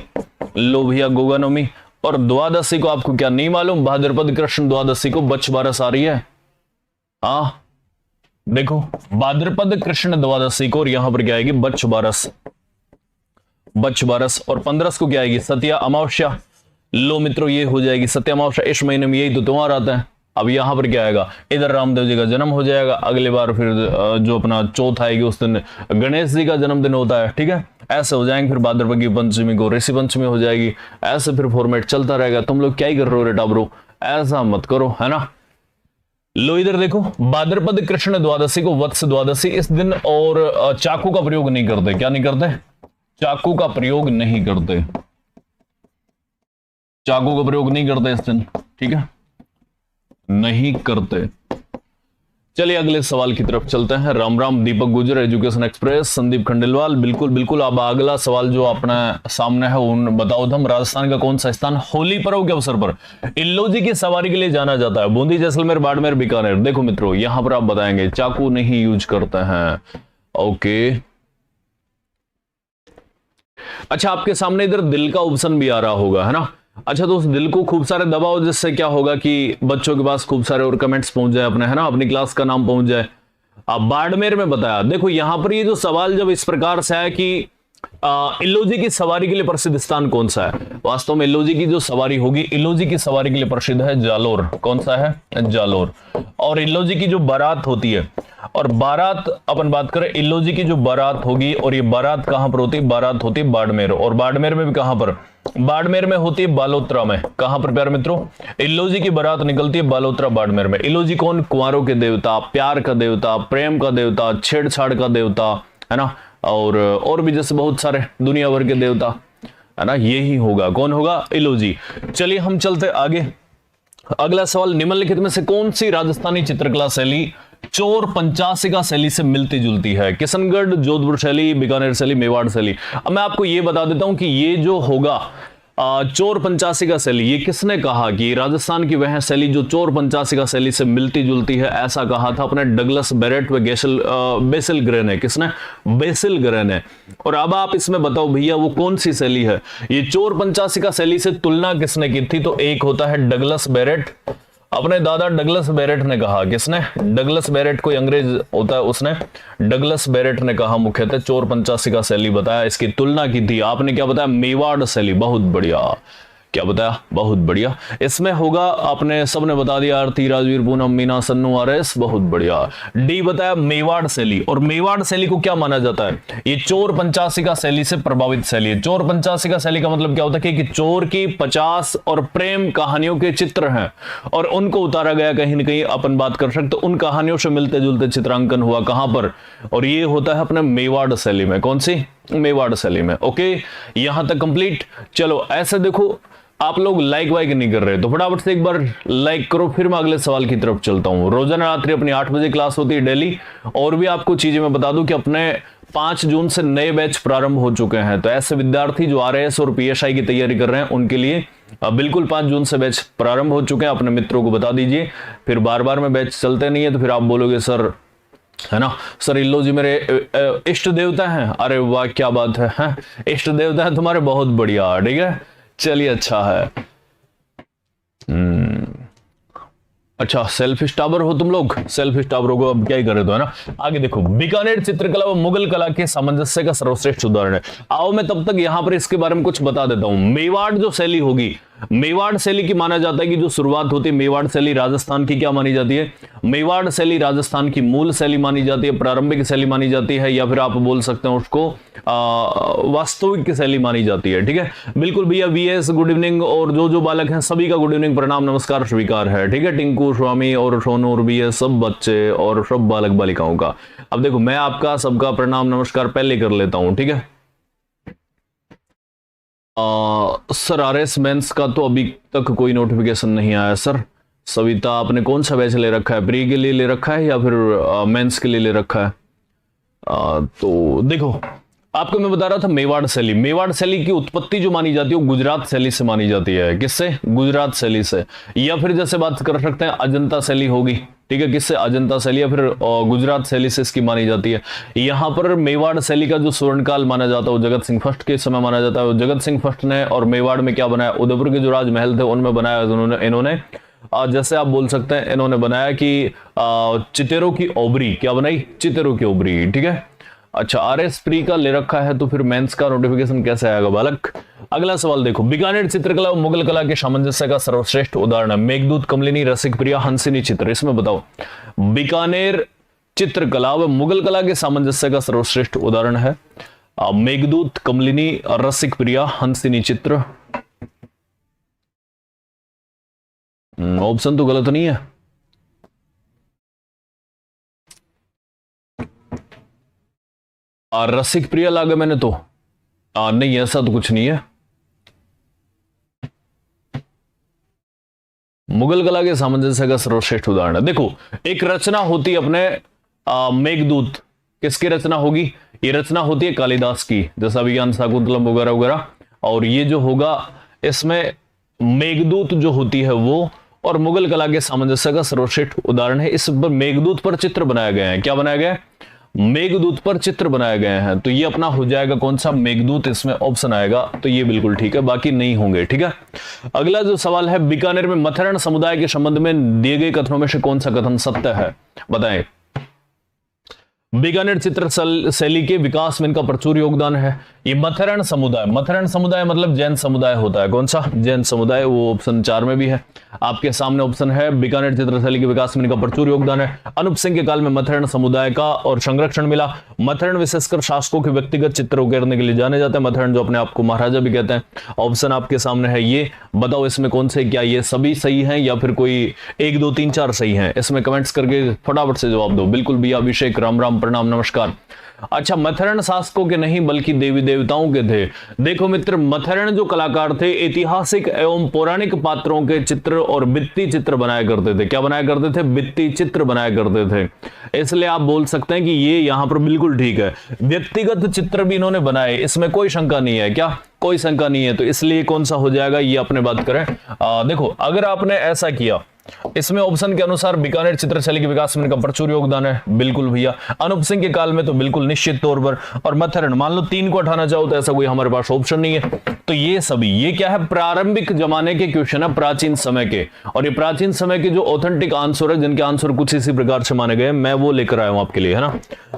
लो भैया गोगा नवमी। और द्वादशी को आपको क्या नहीं मालूम, भाद्रपद कृष्ण द्वादशी को बच्छ बारस आ रही है। देखो भाद्रपद कृष्ण द्वादशी को, और यहां पर क्या आएगी, बच्छ बारस, बच्छ बारस। और 15 को क्या आएगी, सत्या अमावस्या। लो मित्रों, ये हो जाएगी सत्या अमावस्या। इस महीने में यही तो त्योहार आता है। अब यहां पर क्या आएगा, इधर रामदेव जी का जन्म हो जाएगा। अगले बार फिर जो अपना चौथ आएगी उस दिन गणेश जी का जन्मदिन होता है, ठीक है। ऐसे हो जाएंगे, फिर भाद्रपद की पंचमी को ऋषि पंचमी हो जाएगी। ऐसे फिर फॉर्मेट चलता रहेगा। तुम लोग क्या ही कर रहे हो रे टाबरो, ऐसा मत करो, है ना। लो इधर देखो, भाद्रपद कृष्ण द्वादशी को वत्स द्वादशी इस दिन, और चाकू का प्रयोग नहीं करते, क्या नहीं करते, चाकू का प्रयोग नहीं करते। चाकू का प्रयोग नहीं करते इस दिन, ठीक है, नहीं करते। चलिए अगले सवाल की तरफ चलते हैं। राम राम दीपक गुजर, एजुकेशन एक्सप्रेस, संदीप खंडेलवाल, बिल्कुल बिल्कुल। अब अगला सवाल जो अपने सामने है उन बताओ धम, राजस्थान का कौन सा स्थान होली पर्व के अवसर पर इल्लोजी की सवारी के लिए जाना जाता है? बूंदी, जैसलमेर, बाड़मेर, बीकानेर। देखो मित्रों यहां पर आप बताएंगे चाकू नहीं यूज करते हैं। ओके, अच्छा आपके सामने इधर दिल का ऑप्शन भी आ रहा होगा, है ना? अच्छा तो उस दिल को खूब सारे दबाओ, जिससे क्या होगा कि बच्चों के पास खूब सारे और कमेंट्स पहुंच जाए अपने, है ना, अपनी क्लास का नाम पहुंच जाए। अब बाड़मेर में बताया, देखो यहां पर ये जो सवाल जब इस प्रकार से है कि इल्लोजी की सवारी के लिए प्रसिद्ध स्थान कौन सा है, वास्तव में इल्लोजी की जो सवारी होगी, इल्लोजी की सवारी के लिए प्रसिद्ध है जालोर। कौन सा है? जालोर। और इल्लोजी की जो बारात होती है, और बारात अपन बात करें, इल्लोजी की जो बारात होगी, और ये बारात कहां पर होती है? बारात होती है बाड़मेर। और बाड़मेर में भी कहां पर? बाड़मेर में होती है बालोतरा में। कहां पर प्यारे मित्रों? इल्लोजी की बारात निकलती है बालोतरा बाड़मेर में। इल्लोजी कौन? कुंवारों के देवता, प्यार का देवता, प्रेम का देवता, छेड़छाड़ का देवता, है ना, और भी जैसे बहुत सारे दुनिया भर के देवता, है ना, यही होगा। कौन होगा? इल्लोजी। चलिए हम चलते आगे। अगला सवाल, निम्नलिखित में से कौन सी राजस्थानी चित्रकला शैली चोर पंचासिका शैली से मिलती जुलती है? किशनगढ़, जोधपुर शैली, बीकानेर शैली, मेवाड़ शैली। अब मैं आपको यह बता देता हूं कि ये जो होगा चोर पंचासिका शैली, ये किसने कहा कि राजस्थान की वह शैली जो चोर पंचासिका शैली से मिलती जुलती है? ऐसा कहा था अपने डगलस बेरेट व बेसिल ग्रे ने। किसने? बेसिल ग्रे ने। और अब आप इसमें बताओ भैया वो कौन सी शैली है? ये चोर पंचासिका शैली से तुलना किसने की थी? तो एक होता है डगलस बेरेट, अपने दादा डगलस बेरेट ने कहा। किसने? डगलस बेरेट, कोई अंग्रेज होता है, उसने, डगलस बेरेट ने कहा मुख्यतः चोर पंचासिका शैली बताया, इसकी तुलना की थी। आपने क्या बताया? मेवाड़ शैली। बहुत बढ़िया, क्या बताया? बहुत बढ़िया। इसमें होगा, आपने सबने बता दिया, आरती, राजवीर, पूनम, मीना, सन्नू, आरएस। बहुत बढ़िया। डी बताया मेवाड़ शैली। और मेवाड़ शैली को क्या माना जाता है? ये चोर पंचासिका शैली से प्रभावित शैली है। चोर पंचासिका शैली का मतलब क्या होता है कि चोर की 50 और प्रेम कहानियों के चित्र हैं और उनको उतारा गया कहीं ना कहीं, अपन बात कर सकते, उन कहानियों से मिलते जुलते चित्रांकन हुआ। कहां पर? और ये होता है अपने मेवाड़ शैली में। कौन सी? मेवाड़ शैली में। ओके, यहां तक कंप्लीट। चलो ऐसे देखो, आप लोग लाइक वाइक नहीं कर रहे तो फटाफट से एक बार लाइक करो, फिर मैं अगले सवाल की तरफ चलता हूं। रोजाना रात्रि अपनी 8 बजे क्लास होती है डेली। और भी आपको चीजें मैं बता दूं कि अपने 5 जून से नए बैच प्रारंभ हो चुके हैं, तो ऐसे विद्यार्थी जो आरएएस और पीएसआई की तैयारी कर रहे हैं उनके लिए बिल्कुल 5 जून से बैच प्रारंभ हो चुके हैं। अपने मित्रों को बता दीजिए, फिर बार बार में बैच चलते नहीं है तो फिर आप बोलोगे सर, है ना, सर इल्लोजी मेरे इष्ट देवता हैं। अरे वाह क्या बात है, इष्ट देवता है तुम्हारे, बहुत बढ़िया, ठीक है, चलिए अच्छा है। अच्छा सेल्फ स्टाबर हो तुम लोग, सेल्फ स्टाबरों को अब क्या ही करे तो, है ना। आगे देखो, बीकानेर चित्रकला व मुगल कला के सामंजस्य का सर्वश्रेष्ठ उदाहरण है। आओ मैं तब तक यहां पर इसके बारे में कुछ बता देता हूं। मेवाड़ जो शैली होगी, मेवाड़ शैली की माना जाता है कि जो शुरुआत होती है, मेवाड़ शैली राजस्थान की क्या मानी जाती है? मेवाड़ शैली राजस्थान की मूल शैली मानी जाती है, प्रारंभिक शैली मानी जाती है, या फिर आप बोल सकते हैं उसको वास्तविक शैली मानी जाती है। ठीक है, बिल्कुल भैया, वीएस गुड इवनिंग, और जो बालक हैं सभी का गुड इवनिंग, प्रणाम, नमस्कार, स्वीकार है। ठीक है, टिंकू, स्वामी और सोनू और वीएस, सब बच्चे और सब बालक बालिकाओं का। अब देखो मैं आपका सबका प्रणाम नमस्कार पहले कर लेता हूं, ठीक है। सर आरएस मेंस का तो अभी तक कोई नोटिफिकेशन नहीं आया सर। सविता आपने कौन सा बैच ले रखा है? प्री के लिए ले रखा है या फिर मेंस के लिए ले रखा है? तो देखो आपको मैं बता रहा था मेवाड़ शैली, मेवाड़ शैली की उत्पत्ति जो मानी जाती है वो गुजरात शैली से मानी जाती है। किससे? गुजरात शैली से। या फिर जैसे बात कर सकते हैं अजंता शैली होगी, ठीक है, किससे? अजंता शैली, या फिर गुजरात शैली से इसकी मानी जाती है। यहां पर मेवाड़ शैली का जो स्वर्णकाल माना जाता है वो जगत सिंह फर्स्ट के समय माना जाता है। जगत सिंह फर्स्ट ने और मेवाड़ में क्या बनाया? उदयपुर के जो राजमहल थे उनमें बनाया इन्होंने जैसे आप बोल सकते हैं इन्होंने बनाया कि चितेरों की ओबरी, क्या बनाई? चितेरों की ओबरी, ठीक है। अच्छा आरएस प्री का ले रखा है तो फिर मेंस का नोटिफिकेशन कैसे आएगा बालक? अगला सवाल देखो, बीकानेर चित्रकला और मुगल कला के सामंजस्य का सर्वश्रेष्ठ उदाहरण है मेघदूत, कमलिनी, रसिक प्रिया, हंसिनी चित्र। इसमें बताओ बीकानेर चित्रकला व मुगल कला के सामंजस्य का सर्वश्रेष्ठ उदाहरण है मेघदूत, कमलिनी, रसिक प्रिया, हंसिनी चित्र। ऑप्शन तो गलत नहीं है। रसिक प्रिया लागे मैंने तो नहीं, ऐसा तो कुछ नहीं है। मुगल कला के सामंजस्य का सर्वश्रेष्ठ उदाहरण है। देखो, एक रचना होती है अपने मेघदूत, किसकी रचना होगी? ये रचना होती है कालिदास की, जैसा अभिज्ञान शाकुंतलम वगैरह वगैरह। और ये जो होगा इसमें मेघदूत जो होती है वो, और मुगल कला के सामंजस्य का सर्वश्रेष्ठ उदाहरण है। इस पर मेघदूत पर चित्र बनाए गए हैं। क्या बनाया गया है? मेघदूत पर चित्र बनाए गए हैं। तो ये अपना हो जाएगा कौन सा? मेघदूत इसमें ऑप्शन आएगा। तो ये बिल्कुल ठीक है, बाकी नहीं होंगे। ठीक है। अगला जो सवाल है, बीकानेर में मथरण समुदाय के संबंध में दिए गए कथनों में से कौन सा कथन सत्य है? बताएं। बीकानेर चित्र शैली के विकास में इनका प्रचुर योगदान है। ये मथरण समुदाय मतलब जैन समुदाय होता है। कौन सा? जैन समुदाय। वो ऑप्शन 4 में भी है, आपके सामने ऑप्शन है। बीकानेर चित्र शैली के विकास में इनका प्रचुर योगदान है। अनूप सिंह के काल में मथरण समुदाय का और संरक्षण मिला। मथरण विशेषकर शासकों के व्यक्तिगत चित्र उकेरने के लिए जाने जाते हैं। मथरण जो अपने आप को महाराजा भी कहते हैं। ऑप्शन आपके सामने है ये। बताओ इसमें कौन से, क्या ये सभी सही हैं या फिर कोई 1 2 3 4 सही हैं? इसमें कमेंट्स करके फटाफट से जवाब दो। बिल्कुल भी। अभिषेक, राम राम, प्रणाम, नमस्कार। अच्छा, मथरण शासकों के नहीं बल्कि देवी देवताओं के थे। देखो मित्र, मथरण जो कलाकार थे ऐतिहासिक एवं पौराणिक पात्रों के चित्र और भित्ति चित्र बनाया करते थे। क्या बनाया करते थे? भित्ति चित्र बनाया करते थे। इसलिए आप बोल सकते हैं कि ये यहां पर बिल्कुल ठीक है। व्यक्तिगत चित्र भी इन्होंने बनाए, इसमें कोई शंका नहीं है। क्या? कोई शंका नहीं है। तो इसलिए कौन सा हो जाएगा ये अपने बात करें। देखो, अगर आपने ऐसा किया, इसमें ऑप्शन के अनुसार बीकानेर चित्रशैली के विकास में इनका प्रचुर योगदान है। बिल्कुल भैया। अनूप सिंह के काल में तो बिल्कुल निश्चित तौर पर। और मथरण, मान लो 3 को हटाना चाहो तो ऐसा कोई हमारे पास ऑप्शन नहीं है। तो ये सभी, ये क्या है? प्रारंभिक जमाने के क्वेश्चन है, प्राचीन समय के। और ये प्राचीन समय के जो ऑथेंटिक आंसर है, जिनके आंसर कुछ इसी प्रकार से माने गए, मैं वो लेकर आया हूं आपके लिए, है ना।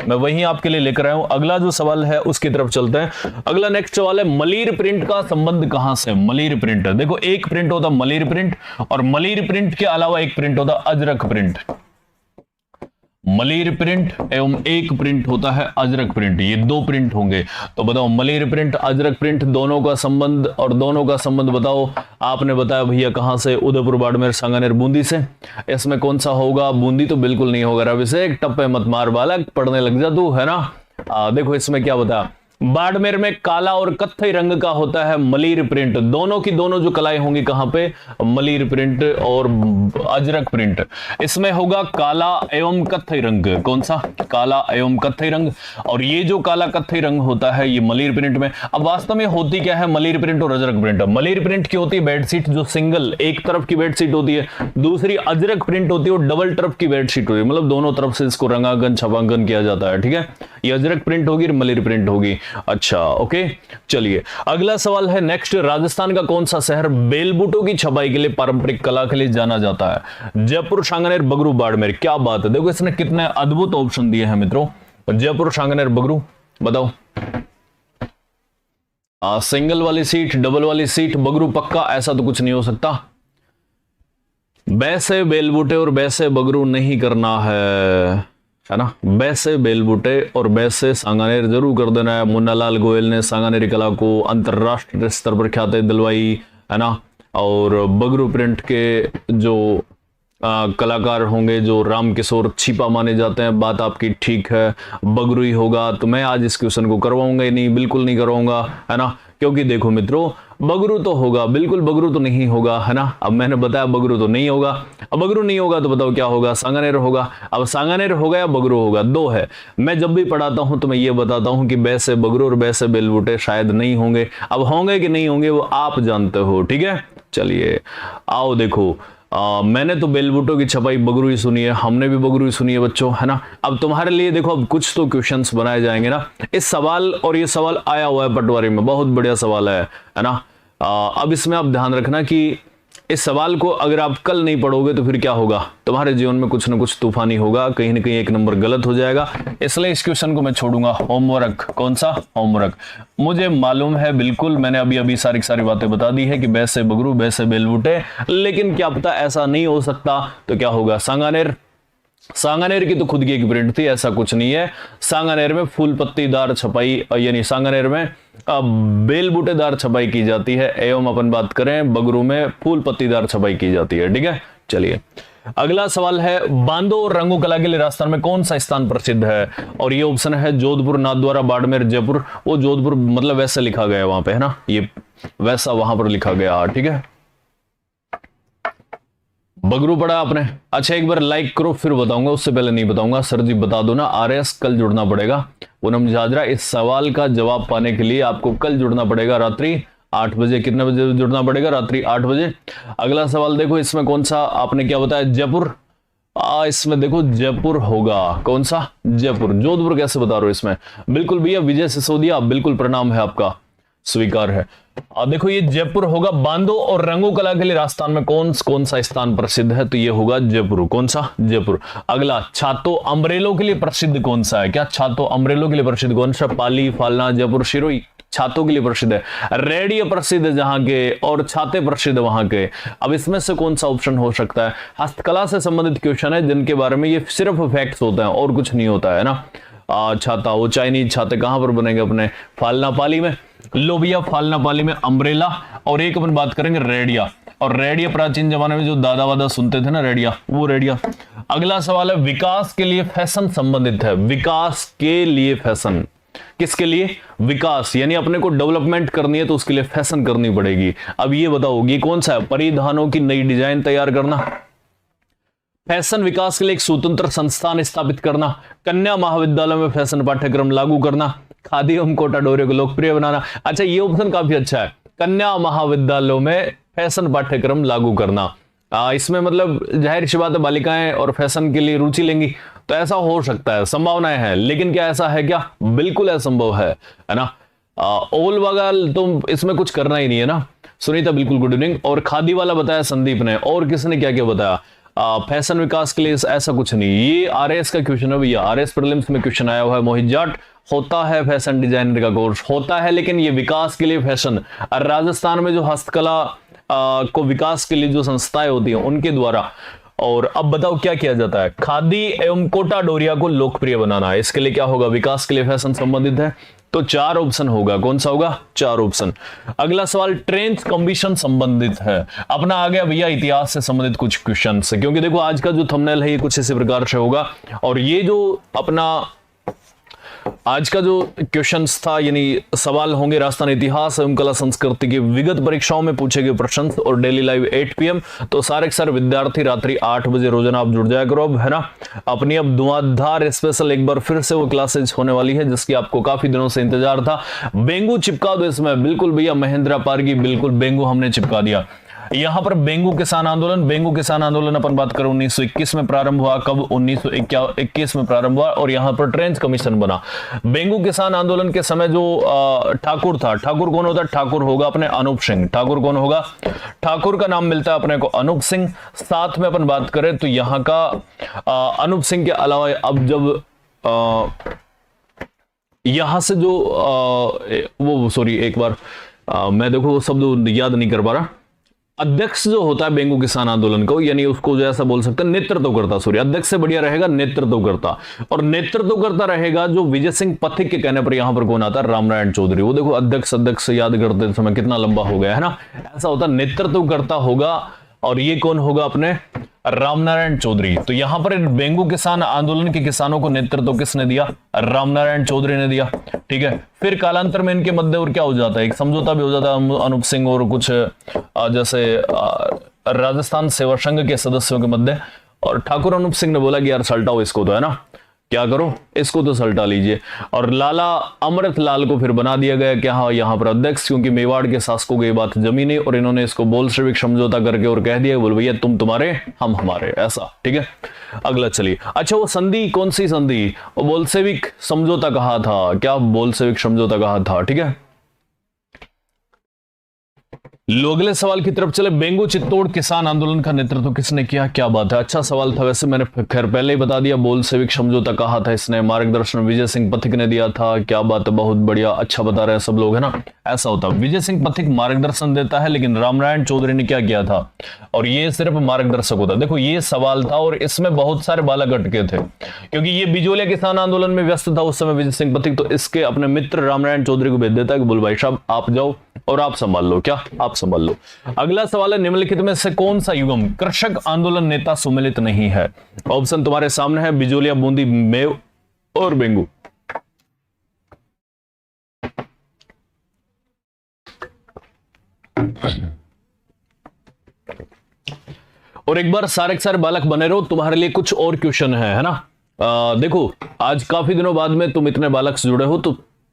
मैं वही आपके लिए लेकर आया हूं। अगला जो सवाल है उसकी तरफ चलते हैं। अगला नेक्स्ट सवाल है, मलीर प्रिंट का संबंध कहां से? मलीर प्रिंट, देखो एक प्रिंट होता मलीर प्रिंट, और मलीर प्रिंट के अलावा एक प्रिंट होता अजरक प्रिंट। मलीर प्रिंट एवं एक प्रिंट होता है अजरक प्रिंट। ये 2 प्रिंट होंगे। तो बताओ, मलीर प्रिंट, अजरक प्रिंट, दोनों का संबंध, और दोनों का संबंध बताओ। आपने बताया भैया कहां से? उदयपुर, बाड़मेर, सांगानेर, बूंदी से। इसमें कौन सा होगा? बूंदी तो बिल्कुल नहीं होगा। अभिषेक, टप्पे मत मार बालक, पढ़ने लग जा तू, है ना। देखो इसमें क्या बताया, बाड़मेर में काला और कत्थई रंग का होता है मलीर प्रिंट। दोनों की दोनों जो कलाएं होंगी कहां पे? मलीर प्रिंट और अजरक प्रिंट। इसमें होगा काला एवं कत्थई रंग। कौन सा? काला एवं कत्थई रंग। और ये जो काला कत्थई रंग होता है ये मलीर प्रिंट में। अब वास्तव में होती क्या है मलीर प्रिंट और अजरक प्रिंट? मलीर प्रिंट की होती है बेडशीट जो सिंगल एक तरफ की बेडशीट होती है, दूसरी अजरक प्रिंट होती है और डबल तरफ की बेडशीट होती है, मतलब दोनों तरफ से इसको रंगांकन छपांकन किया जाता है। ठीक है, ये अजरक प्रिंट होगी, मलीर प्रिंट होगी। अच्छा, ओके, चलिए अगला सवाल है नेक्स्ट। राजस्थान का कौन सा शहर बेलबूटों की छपाई के लिए, पारंपरिक कला के लिए जाना जाता है? जयपुर, सांगानेर, बगरू, बाड़मेर। क्या बात है, देखो इसने कितने अद्भुत ऑप्शन दिए हैं मित्रों। जयपुर, सांगानेर, बगरू, बताओ। सिंगल वाली सीट, डबल वाली सीट, बगरू पक्का, ऐसा तो कुछ नहीं हो सकता। बैसे बेलबूटे और बैसे बगरू नहीं करना है ना। बैसे बेलबूटे और बैसे सांगानेर जरूर कर देना है। मुन्नालाल गोयल ने सांगानेरी कला को अंतरराष्ट्रीय स्तर पर ख्याति दिलवाई, है ना। और बगरू प्रिंट के जो कलाकार होंगे, जो राम किशोर छिपा माने जाते हैं, बात आपकी ठीक है, बगरू ही होगा। तो मैं आज इस क्वेश्चन को करवाऊंगा ही नहीं, बिल्कुल नहीं करवाऊंगा, है ना। क्योंकि देखो मित्रों, बगरू तो होगा, बिल्कुल बगरू तो नहीं होगा, है ना। अब मैंने बताया बगरू तो नहीं होगा। अब बगरू नहीं होगा तो बताओ क्या होगा? सांगानेर होगा। अब सांगानेर होगा या बगरू होगा, 2 है। मैं जब भी पढ़ाता हूं तो मैं ये बताता हूं कि बैसे बगरू और बैसे बेलबूटे शायद नहीं होंगे। अब होंगे कि नहीं होंगे वो आप जानते हो। ठीक है, चलिए आओ देखो। मैंने तो बेलबूटों की छपाई बगरू ही सुनी है, हमने भी बगरू ही सुनी है बच्चों, है ना। अब तुम्हारे लिए देखो, अब कुछ तो क्वेश्चंस बनाए जाएंगे ना इस सवाल, और ये सवाल आया हुआ है पटवारी में, बहुत बढ़िया सवाल है ना। अब इसमें आप ध्यान रखना कि इस सवाल को अगर आप कल नहीं पढ़ोगे तो फिर क्या होगा, तुम्हारे जीवन में कुछ ना कुछ तूफानी होगा, कहीं ना कहीं 1 नंबर गलत हो जाएगा। इसलिए इस क्वेश्चन को मैं छोड़ूंगा। होमवर्क, कौन सा होमवर्क? मुझे मालूम है बिल्कुल, मैंने अभी अभी सारी बातें बता दी है कि बैसे बगरू बैसे बेलबूटे, लेकिन क्या पता ऐसा नहीं हो सकता तो क्या होगा? सांगानेर। सांगानेर की तो खुद की एक प्रिंट थी, ऐसा कुछ नहीं है। सांगानेर में फूल पत्तीदार छपाई, यानी सांगानेर में बेलबूटेदार छपाई की जाती है, एवं अपन बात करें बगरू में फूल पत्तीदार छपाई की जाती है। ठीक है, चलिए अगला सवाल है, बांधो और रंगों कला के लिए राजस्थान में कौन सा स्थान प्रसिद्ध है? और ये ऑप्शन है जोधपुर, नाथद्वारा, बाड़मेर, जयपुर। वो जोधपुर मतलब वैसे लिखा गया वहां पे, है ना, ये वैसा वहां पर लिखा गया। ठीक है, बगरू पढ़ा आपने? अच्छा, एक बार लाइक करो फिर बताऊंगा, उससे पहले नहीं बताऊंगा। सर जी बता दो ना, आरएस कल जुड़ना पड़ेगा। पूनम झाजरा, इस सवाल का जवाब पाने के लिए आपको कल जुड़ना पड़ेगा रात्रि 8 बजे। कितने बजे जुड़ना पड़ेगा? रात्रि 8 बजे। अगला सवाल देखो, इसमें कौन सा आपने क्या बताया? जयपुर। इसमें देखो जयपुर होगा। कौन सा? जयपुर। जोधपुर कैसे बता रहे हो इसमें? बिल्कुल भैया, विजय सिसोदिया, बिल्कुल प्रणाम है आपका, स्वीकार है। देखो ये जयपुर होगा। बांधो और रंगों कला के लिए राजस्थान में कौन कौन सा स्थान प्रसिद्ध है? तो ये होगा जयपुर। कौन सा? जयपुर। अगला, छातो अम्ब्रेलो के लिए प्रसिद्ध कौन सा है? क्या छातो अम्ब्रेलो के लिए प्रसिद्ध कौन सा? पाली, फालना, जयपुर, शिरोई छातों के लिए प्रसिद्ध है। रेडियो प्रसिद्ध है जहां के, और छाते प्रसिद्ध वहां के। अब इसमें से कौन सा ऑप्शन हो सकता है? हस्तकला से संबंधित क्वेश्चन है जिनके बारे में ये सिर्फ फैक्ट्स होता है और कुछ नहीं होता है ना। छाता, वो चाइनीज छाते कहां पर बनेंगे अपने? फालना पाली में। लो भैया, फालना पाली में अम्ब्रेला। और एक अपन बात करेंगे रेडिया। और रेडिया प्राचीन जमाने में जो दादा वादा सुनते थे ना, रेडिया, वो रेडिया। अगला सवाल है, विकास के लिए फैशन संबंधित है। विकास के लिए फैशन, किसके लिए? विकास, यानी अपने को डेवलपमेंट करनी है तो उसके लिए फैशन करनी पड़ेगी। अब ये बताओ ये कौन सा है? परिधानों की नई डिजाइन तैयार करना, फैशन विकास के लिए एक स्वतंत्र संस्थान स्थापित करना, कन्या महाविद्यालय में फैशन पाठ्यक्रम लागू करना, खादी एवं कोटा डोरियों को लोकप्रिय बनाना। अच्छा, ये ऑप्शन काफी अच्छा है, कन्या महाविद्यालयों में फैशन पाठ्यक्रम लागू करना। इसमें मतलब जाहिर सी बात है बालिकाएं और फैशन के लिए रुचि लेंगी, तो ऐसा हो सकता है, संभावनाएं हैं। लेकिन क्या ऐसा है क्या? बिल्कुल असंभव है ना। ओल बगाल तो इसमें कुछ करना ही नहीं है ना। सुनीता बिल्कुल गुड इवनिंग। और खादी वाला बताया संदीप ने, और किसने क्या क्या बताया? फैशन विकास के लिए ऐसा कुछ नहीं। ये आरएस का क्वेश्चन है भैया, आरएस प्रीलिम्स में क्वेश्चन आया हुआ है। मोहित जाट, होता है फैशन डिजाइनर का कोर्स, होता है, लेकिन ये विकास के लिए फैशन। राजस्थान में जो हस्तकला को विकास के लिए जो संस्थाएं होती हैं उनके द्वारा। और अब बताओ क्या किया जाता है? खादी एवं कोटा डोरिया को लोकप्रिय बनाना है। इसके लिए क्या होगा? विकास के लिए फैशन संबंधित है, तो 4 ऑप्शन होगा। कौन सा होगा? 4 ऑप्शन। अगला सवाल ट्रेंच कमीशन संबंधित है। अपना आ गया भैया इतिहास से संबंधित कुछ क्वेश्चन, क्योंकि देखो आज का जो थंबनेल है ये कुछ इसी प्रकार से होगा। और ये जो अपना आज का जो क्वेश्चंस था, यानी सवाल होंगे राजस्थान इतिहास एवं कला संस्कृति की विगत परीक्षाओं में पूछे गए प्रश्न, और डेली लाइव 8 PM। तो सारे के सारे विद्यार्थी रात्रि 8 बजे रोजाना आप जुड़ जाया करो अब, है ना। अपनी अब धुआंधार स्पेशल एक बार फिर से वो क्लासेज होने वाली है जिसकी आपको काफी दिनों से इंतजार था। बेंगू चिपका दो इसमें, बिल्कुल भैया महेंद्रा पारगी, बिल्कुल बेंगू हमने चिपका दिया। यहां पर बेंगू किसान आंदोलन, बेंगू किसान आंदोलन अपन बात करें 1921 में प्रारंभ हुआ। कब? 1921 में प्रारंभ हुआ। और यहां पर ट्रेंच कमीशन बना। बेंगू किसान आंदोलन के समय जो ठाकुर था, ठाकुर कौन होता है? ठाकुर होगा अपने अनूप सिंह। ठाकुर कौन होगा? ठाकुर का नाम मिलता है अपने को अनूप सिंह। साथ में अपन बात करें तो यहां का अनूप सिंह के अलावा अब जब यहां से जो वो सॉरी एक बार मैं देखो वो शब्द याद नहीं कर पा रहा। अध्यक्ष जो होता है बेंगू किसान आंदोलन को, यानी उसको जो ऐसा बोल सकते हैं नेतृत्व करता, सॉरी अध्यक्ष से बढ़िया रहेगा नेतृत्व करता। और नेतृत्व करता रहेगा जो विजय सिंह पथिक के कहने पर यहां पर कौन आता है? रामनारायण चौधरी। वो देखो अध्यक्ष याद करते समय कितना लंबा हो गया है ना। ऐसा होता नेतृत्व करता होगा, और ये कौन होगा? अपने रामनारायण चौधरी। तो यहां पर बेंगू किसान आंदोलन के किसानों को नेतृत्व किसने दिया? रामनारायण चौधरी ने दिया। ठीक है, फिर कालांतर में इनके मध्य और क्या हो जाता है? एक समझौता भी हो जाता है अनूप सिंह और कुछ जैसे राजस्थान सेवा संघ के सदस्यों के मध्य। और ठाकुर अनूप सिंह ने बोला कि यार सल्टाओ इसको, तो है ना, क्या करो इसको तो सल्टा लीजिए। और लाला अमृत लाल को फिर बना दिया गया क्या? हाँ, यहां पर अध्यक्ष, क्योंकि मेवाड़ के शासकों को ये बात जमी नहीं, और इन्होंने इसको बोल्शेविक समझौता करके और कह दिया बोल भैया तुम तुम्हारे हम हमारे, ऐसा। ठीक है, अगला चलिए। अच्छा, वो संधि कौन सी संधि? वो बोल्शेविक समझौता कहा था। क्या बोल्शेविक समझौता कहा था? ठीक है, अगले सवाल की तरफ चले। बेंगू चित्तौड़ किसान आंदोलन का नेतृत्व किसने किया? क्या बात है, अच्छा सवाल था वैसे, मैंने खैर पहले ही बता दिया। बोल्शेविक समझौता कहा था इसने, मार्गदर्शन विजय सिंह पथिक ने दिया था। क्या बात है, बहुत बढ़िया, अच्छा बता रहे हैं सब लोग, है ना। ऐसा होता विजय सिंह पथिक मार्गदर्शन देता है, लेकिन रामनारायण चौधरी ने क्या किया था? और ये सिर्फ मार्गदर्शक होता। देखो ये सवाल था और इसमें बहुत सारे बालक अटके थे, क्योंकि ये बिजोलिया किसान आंदोलन में व्यस्त था उस समय विजय सिंह पथिक। तो इसके अपने मित्र रामनारायण चौधरी को भेज देता है कि बोल भाई साहब आप जाओ और आप संभाल लो, क्या आप संभाल लो। अगला सवाल है, निम्नलिखित में से कौन सा युगम कृषक आंदोलन नेता सुमेलित नहीं है? ऑप्शन तुम्हारे सामने है, बिजोलिया, बूंदी, मेव और बेंगू। और एक बार सारे के सारे बालक बने रहो, तुम्हारे लिए कुछ और क्वेश्चन है ना। देखो आज काफी दिनों बाद में तुम इतने बालक से जुड़े हो, तो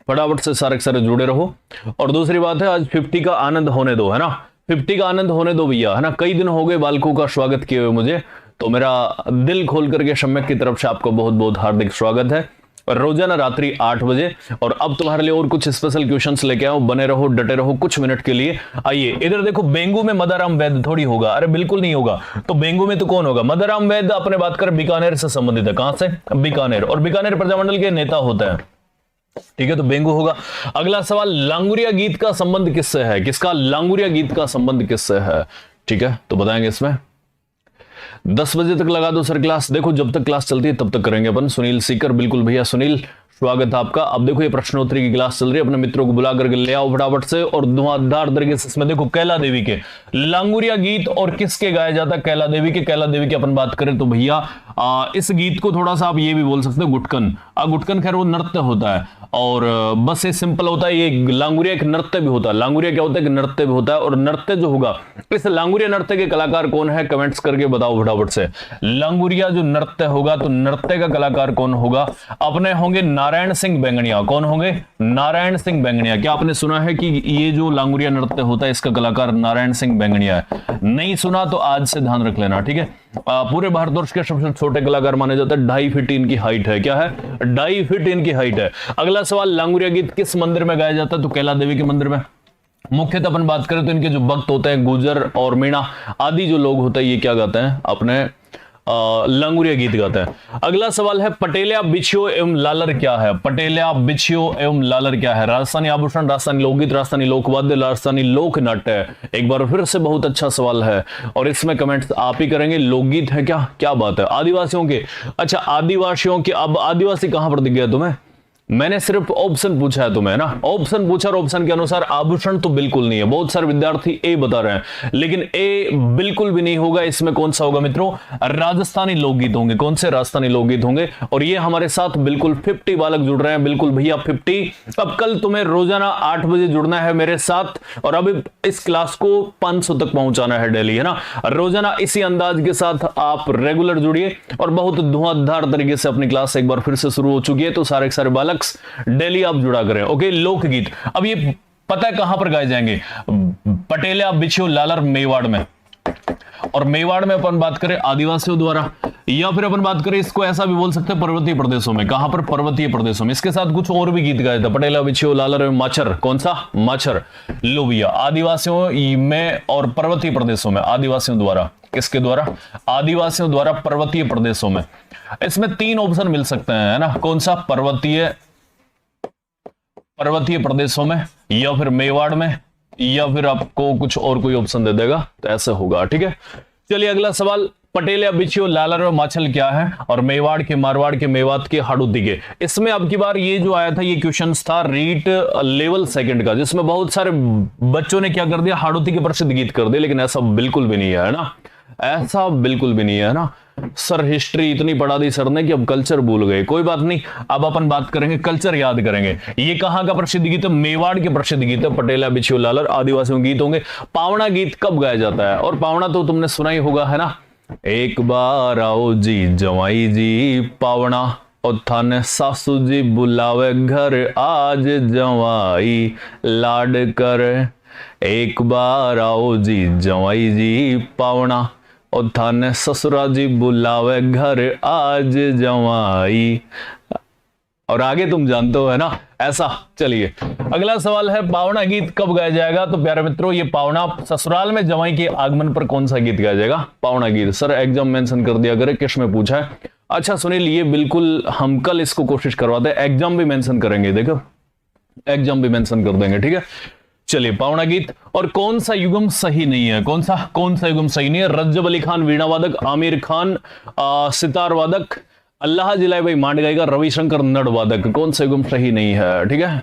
फटाफट से सारे के सारे जुड़े रहो। और दूसरी बात है, आज 50 का आनंद होने दो, है ना, 50 का आनंद होने दो भैया, है ना। कई दिन हो गए बालकों का स्वागत किए हुए मुझे, तो मेरा दिल खोल करके सम्यक की तरफ से आपको बहुत बहुत हार्दिक स्वागत है। रोजाना रात्रि 8 बजे। और अब तुम्हारे लिए और कुछ स्पेशल क्वेश्चंस लेके आओ, बने रहो, डटे रहो कुछ मिनट के लिए। आइए इधर देखो, बेंगू में मदाराम वैद्य थोड़ी होगा, अरे बिल्कुल नहीं होगा। तो बेंगू में तो कौन होगा? मदाराम वैद्य अपने बात करें बीकानेर से संबंधित है। कहां से? बीकानेर, और बीकानेर प्रजामंडल के नेता होता है, ठीक है, तो बेंगू होगा। अगला सवाल, लांगुरिया गीत का संबंध किससे है? किसका लांगुरिया गीत का संबंध किससे है? ठीक है, तो बताएंगे इसमें। 10 बजे तक लगा दो सर क्लास। देखो जब तक क्लास चलती है तब तक करेंगे अपन। सुनील सीकर, बिल्कुल भैया सुनील, स्वागत है आपका। अब देखो ये प्रश्नोत्तरी की क्लास चल रही है, अपने मित्रों को बुला करके ले आओ फटाफट से, और धुआंधार तरीके से इसमें देखो कैला देवी के लांगुरिया गीत और किसके गाया जाता है? कैला देवी के। कैला देवी की अपन बात करें तो भैया इस गीत को थोड़ा सा आप ये भी बोल सकते हो गुटकन। गुटकन खैर वो नृत्य होता है, और बस ये सिंपल होता है। ये लांगुरिया एक नृत्य भी होता है। लांगुरिया क्या होता है? कि नृत्य भी होता है। और नृत्य जो होगा, इस लांगुरिया नृत्य के कलाकार कौन है? कमेंट्स करके बताओ फटाफट से। लांगुरिया जो नृत्य होगा, तो नृत्य का कलाकार कौन होगा? अपने होंगे नारायण सिंह बेंगनिया। कौन होंगे? नारायण सिंह बेंगनिया। क्या आपने सुना है कि ये जो लांगुरिया नृत्य होता है इसका कलाकार नारायण सिंह बेंगनिया है? नहीं सुना तो आज से ध्यान रख लेना, ठीक है। पूरे भारतवर्ष के सबसे छोटे कलाकार माने जाते हैं, 2.5 फीट इनकी हाइट है। क्या है? 2.5 फीट इनकी हाइट है। अगला सवाल, लांगुरिया गीत किस मंदिर में गाया जाता है? तो कैला देवी के मंदिर में। मुख्यतः अपन बात करें तो इनके जो भक्त होते हैं, गुजर और मीणा आदि जो लोग होते हैं, ये क्या गाते हैं? अपने लांगुरिया गीत गाते हैं। अगला सवाल है, पटेलिया बिछियो एवं लालर क्या है? पटेलिया बिछियो एवं लालर क्या है? राजस्थानी आभूषण, राजस्थानी लोकगीत, राजस्थानी लोकवाद्य, राजस्थानी लोक नाट्य। एक बार फिर से बहुत अच्छा सवाल है, और इसमें कमेंट्स आप ही करेंगे। लोकगीत है क्या? क्या बात है। आदिवासियों के, अच्छा आदिवासियों के, अब आदिवासी कहां पर दिख गया तुम्हें? मैंने सिर्फ ऑप्शन पूछा है तुम्हें ना, ऑप्शन पूछा और ऑप्शन के अनुसार आभूषण तो बिल्कुल नहीं है। बहुत सारे विद्यार्थी ए बता रहे हैं, लेकिन ए बिल्कुल भी नहीं होगा। इसमें कौन सा होगा मित्रों? राजस्थानी लोकगीत होंगे। कौन से? राजस्थानी लोकगीत होंगे। और ये हमारे साथ बिल्कुल 50 बालक जुड़ रहे हैं, बिल्कुल भैया 50। अब कल तुम्हें रोजाना 8 बजे जुड़ना है मेरे साथ, और अब इस क्लास को 500 तक पहुंचाना है डेली, है ना। रोजाना इसी अंदाज के साथ आप रेगुलर जुड़िए, और बहुत धुआंधार तरीके से अपनी क्लास एक बार फिर से शुरू हो चुकी है, तो सारे सारे बालक डेली आप जुड़ा करें। ओके, लोकगीत अब ये पता है कहां पर गाए जाएंगे? पटेलिया बिछियो लालर मेवाड़ में। और मेवाड़ में अपन बात करें आदिवासियों द्वारा, या फिर अपन बात करें इसको ऐसा भी बोल सकते हैं पर्वतीय प्रदेशों में। कहां पर? पर्वतीय प्रदेशों में। इसके साथ कुछ और भी गीत गाए थे, पटेलिया बिछियो लालर माचर। कौन सा? माचर। लो भैया, आदिवासियों में और पर्वतीय प्रदेशों में, आदिवासियों द्वारा। किसके द्वारा? आदिवासियों द्वारा पर्वतीय प्रदेशों में। इसमें 3 ऑप्शन मिल सकते हैं, है ना। कौन सा? पर्वतीय प्रदेशों में, या फिर मेवाड़ में, या फिर आपको कुछ और कोई ऑप्शन दे देगा, तो ऐसे होगा, ठीक है। चलिए अगला सवाल, पटेलिया बिछियो लालर और माछल क्या है? और मेवाड़ के, मारवाड़ के, मेवात के, हाड़ौती के। इसमें अब की बार ये जो आया था, ये क्वेश्चन था रीट लेवल 2 का, जिसमें बहुत सारे बच्चों ने क्या कर दिया? हाड़ौती के प्रसिद्ध गीत कर दिए। लेकिन ऐसा बिल्कुल भी नहीं है ना, ऐसा बिल्कुल भी नहीं है ना। सर हिस्ट्री इतनी पढ़ा दी सर ने कि अब कल्चर भूल गए। कोई बात नहीं, अब अपन बात करेंगे, कल्चर याद करेंगे। ये कहां का प्रसिद्ध गीत है? मेवाड़ के प्रसिद्ध गीत है, पटेलिया बिछियो लालर, आदिवासियों गीत होंगे। पावना गीत कब गाया जाता है? और पावना तो तुमने सुना ही होगा, है ना। एक बार आओ जी जवाई जी पावना, और थाने सासू जी बुलावे घर आज जवाई लाड कर। एक बार आओ जी जवाई जी पावना, और थाने ससुरा जी बुलावे घर आज जवाई। और आगे तुम जानते हो, है ना, ऐसा। चलिए अगला सवाल है, पावना गीत कब गाया जाएगा? तो प्यारे मित्रों, ये पावना ससुराल में जवाई के आगमन पर कौन सा गीत गाया जाएगा? पावना गीत। सर एग्जाम मेंशन कर दिया करे, किस में पूछा है? अच्छा सुनील, ये बिल्कुल हम कल इसको कोशिश करवाते हैं, एग्जाम भी मेंशन करेंगे, देखो एग्जाम भी मेंशन कर देंगे, ठीक है। चलिए पावना गीत। और कौन सा युगम सही नहीं है? कौन सा युगम सही नहीं है? रज्जब अली खान वीणा वादक, आमिर खान सितार वादक, अल्लाह जिलाई भाई मांड गायिका, रविशंकर नड़ वादक। कौन सा युगम सही नहीं है? ठीक है।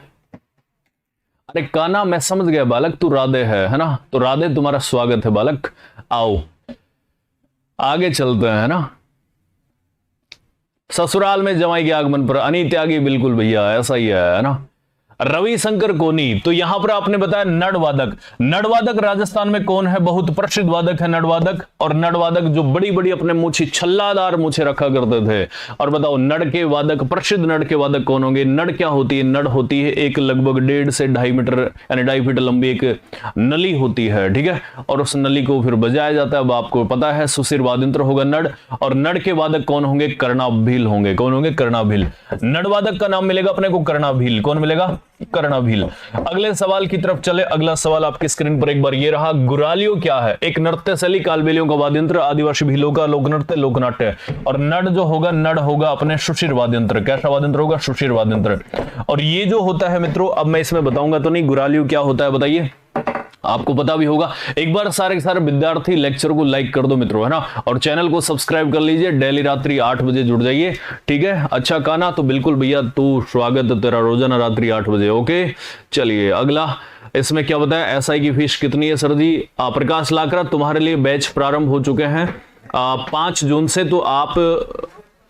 अरे काना मैं समझ गया बालक, तू राधे है ना। तो राधे तुम्हारा स्वागत है बालक, आओ आगे चलते हैं, है ना। ससुराल में जमाई के आगमन पर, अनी त्यागी, बिल्कुल भैया ऐसा ही है ना। रविशंकर कोनी। तो यहां पर आपने बताया नडवादक। नडवादक राजस्थान में कौन है? बहुत प्रसिद्ध वादक है नडवादक। और नडवादक जो बड़ी बड़ी अपने मूछी, छल्लादार मूछे रखा करते थे। और बताओ नड के वादक, प्रसिद्ध नड के वादक कौन होंगे? नड क्या होती है? नड होती है एक लगभग 1.5 से 2.5 मीटर यानी 2.5 फीट लंबी एक नली होती है, ठीक है। और उस नली को फिर बजाया जाता है। अब आपको पता है सुशिर वाद्यंत्र होगा नड। और नड के वादक कौन होंगे? कर्णाभील होंगे। कौन होंगे? कर्णाभील। नडवादक का नाम मिलेगा अपने को कर्णाभील। कौन मिलेगा? कर्णाभील। अगले सवाल की तरफ चले। अगला सवाल आपकी स्क्रीन पर एक बार ये रहा, गुरालियो क्या है? एक नृत्य शैली, कालबेलियों का वाद्यंत्र, आदिवासी भीलों का लोक नृत्य, लोकनाट्य। और नड जो होगा, नड होगा अपने सुशिर वाद्यंत्र। कैसा वाद्यंत्र होगा? सुशिर वाद्यंत्र। और ये जो होता है मित्रों, अब मैं इसमें बताऊंगा तो नहीं, गुरालियो क्या होता है बताइए, आपको पता भी होगा। एक बार सारे के सारे विद्यार्थी लेक्चर को लाइक कर दो मित्रों, है ना। और चैनल को सब्सक्राइब कर लीजिए। डेली रात्रि 8 बजे जुड़ जाइए, ठीक है। अच्छा काना, तो बिल्कुल भैया तू स्वागत है तेरा, रोजाना रात्रि 8 बजे। ओके चलिए अगला। इसमें क्या बताया? एसआई की फीस कितनी है सर जी? प्रकाश लाकरा, तुम्हारे लिए बैच प्रारंभ हो चुके हैं 5 जून से। तो आप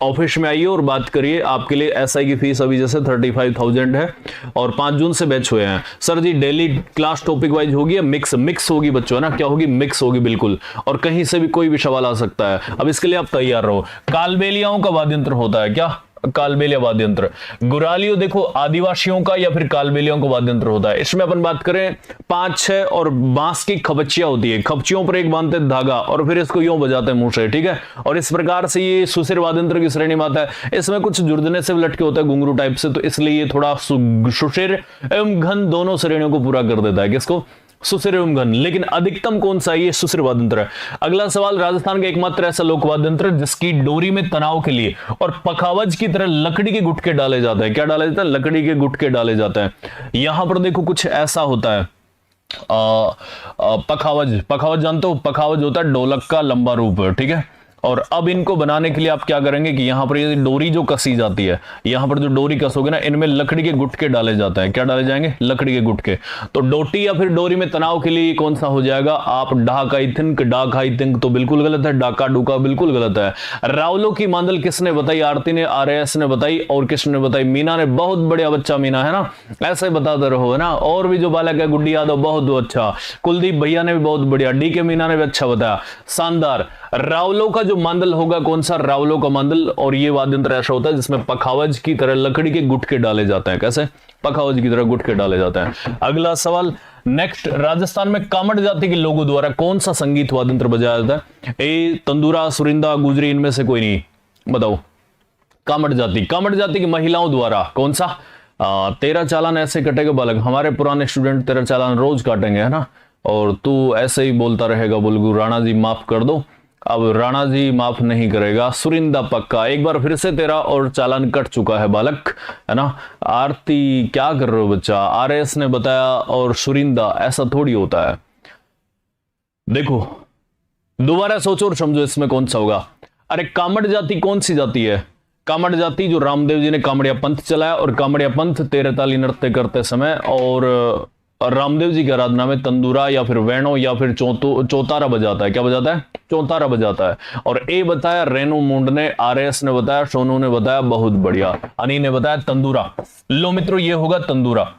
ऑफिस में आइए और बात करिए। आपके लिए एसआई की फीस अभी जैसे 35,000 है और 5 जून से बैच हुए हैं। सर जी डेली क्लास टॉपिक वाइज होगी या मिक्स होगी बच्चों, है ना? क्या होगी? मिक्स होगी बिल्कुल। और कहीं से भी कोई भी सवाल आ सकता है। अब इसके लिए आप तैयार रहो। कालबेलियाओं का वाद्यंत्र होता है क्या? कालबेलिया वाद्यंत्र। गुरालियो देखो आदिवासियों का या फिर कालबेलियों का वाद्यंत्र होता है। इसमें अपन बात करें 5-6 और बांस की खपचियां होती है। खपचियों पर एक बांधते धागा और फिर इसको यूं बजाते हैं मुंह से, ठीक है। और इस प्रकार से ये सुशिर वाद्यंत्र की श्रेणी में आता है। इसमें कुछ जुर्दने से लटके होता है घुंघरू टाइप से, तो इसलिए ये थोड़ा सुशिर एवं घन दोनों श्रेणियों को पूरा कर देता है। किसको? सुशिर एवं घन। लेकिन अधिकतम कौन सा? ये सुशिर वाद्यंत्र है। अगला सवाल, राजस्थान का एकमात्र ऐसा लोक वाद्यंत्र जिसकी डोरी में तनाव के लिए और पखावज की तरह लकड़ी के गुटके डाले जाते हैं। क्या डाले जाते हैं? लकड़ी के गुटके डाले जाते हैं। यहां पर देखो कुछ ऐसा होता है, पखावज जानते हो? पखावज होता है ढोलक का लंबा रूप, ठीक है। और अब इनको बनाने के लिए आप क्या करेंगे कि यहां पर ये डोरी जो कसी जाती है, यहां पर जो डोरी कसोगे ना, इनमें लकड़ी के गुटके डाले जाते हैं। क्या डाले जाएंगे? लकड़ी के गुटके। तो डोटी या फिर डोरी में तनाव के लिए कौन सा हो जाएगा? आप डाकाई थिंक तो बिल्कुल गलत है। डाका डूका बिल्कुल गलत है। रावलों की मांदल किसने बताई? आरती ने, आरएस ने बताई। और किसने बताई? मीना ने। बहुत बढ़िया बच्चा मीना, है ना। ऐसे बताते रहो, है ना। और भी जो बालक है, गुड्डी यादव बहुत अच्छा, कुलदीप भैया ने भी बहुत बढ़िया, डीके मीना ने भी अच्छा बताया, शानदार। रावलों का जो मांदल होगा कौन सा? रावलों का मांदल। और ये वाद्यंत्र ऐसा होता है जिसमें पखावज की तरह लकड़ी के गुटके डाले जाते हैं। कैसे? पखावज की तरह गुटके डाले जाते हैं। अगला सवाल नेक्स्ट, राजस्थान में कामड़ जाति के लोगों द्वारा कौन सा संगीत वाद्यंत्र बजाया जाता है? ए तंदूरा, सुरिंदा, गुजरी, इनमें से कोई नहीं। बताओ। कामड़ जाति की महिलाओं द्वारा कौन सा? तेरा चालान ऐसे कटेगा बालक। हमारे पुराने स्टूडेंट तेरा चालान रोज काटेंगे, है ना। और तू ऐसे ही बोलता रहेगा। बोलगू राणा जी माफ कर दो। अब राणा जी माफ नहीं करेगा। सुरिंदा पक्का। एक बार फिर से तेरा और चालान कट चुका है बालक, है ना। आरती क्या कर रहे हो बच्चा? आरएस ने बताया और सुरिंदा, ऐसा थोड़ी होता है। देखो दोबारा सोचो और समझो इसमें कौन सा होगा। अरे कामड़ जाति कौन सी जाति है? कामड़ जाति जो रामदेव जी ने कामड़िया पंथ चलाया, और कामड़िया पंथ 13 ताली नृत्य करते समय और रामदेव जी की आराधना में तंदूरा या फिर वेणो या फिर चौतारा बजाता है। क्या बजाता है? चौतारा बजाता है। और ए बताया रेणु मुंड ने, आरएस ने बताया, सोनू ने बताया, बहुत बढ़िया, अनी ने बताया तंदूरा। लो मित्रों ये होगा तंदूरा।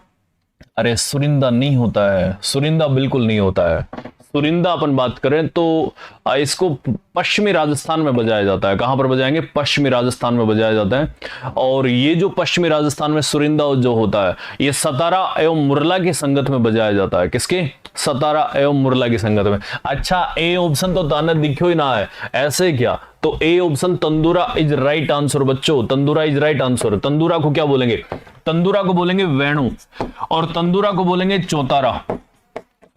अरे सुरिंदा नहीं होता है, सुरिंदा बिल्कुल नहीं होता है। सुरिंदा अपन बात करें तो इसको पश्चिमी राजस्थान में बजाया जाता है। कहां पर बजाएंगे? पश्चिमी राजस्थान में बजाया जाता है। और ये जो पश्चिमी राजस्थान में सुरिंदा जो होता है, ये सतारा एवं मुरला की संगत में बजाया जाता है। किसके? सतारा एवं मुरला की संगत में। अच्छा ए ऑप्शन तो ताना दिखो ही ना है, ऐसे क्या? तो A option tandura is right answer बच्चों। Tandura is right answer. Tandura को क्या बोलेंगे? तंदूरा को बोलेंगे वेणु, और तंदूरा को बोलेंगे चौतारा।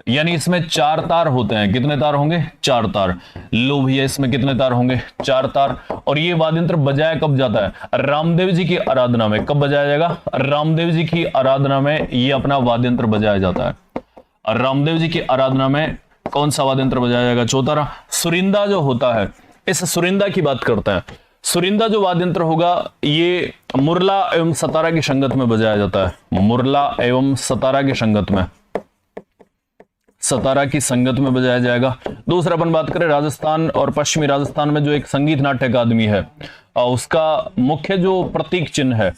यानी इसमें 4 तार होते हैं। कितने तार होंगे? 4 तार। लो भैया इसमें कितने तार होंगे? 4 तार। और ये वाद्यंत्र बजाया कब जाता है? रामदेव जी की आराधना में। कब बजाया जाएगा? रामदेव जी की आराधना में ये अपना वाद्यंत्र बजाया जाता है। रामदेव जी की आराधना में कौन सा वाद्यंत्र बजाया जाएगा? चौतारा। सुरिंदा जो होता है, इस सुरिंदा की बात करते हैं। सुरिंदा जो वाद्यंत्र होगा ये मुरला एवं सतारा की संगत में बजाया जाता है। मुरला एवं सतारा की संगत में, सतारा की संगत में बजाया जाएगा। दूसरा अपन बात करें राजस्थान और पश्चिमी राजस्थान में जो एक संगीत नाट्य अकादमी है, उसका मुख्य जो प्रतीक चिन्ह है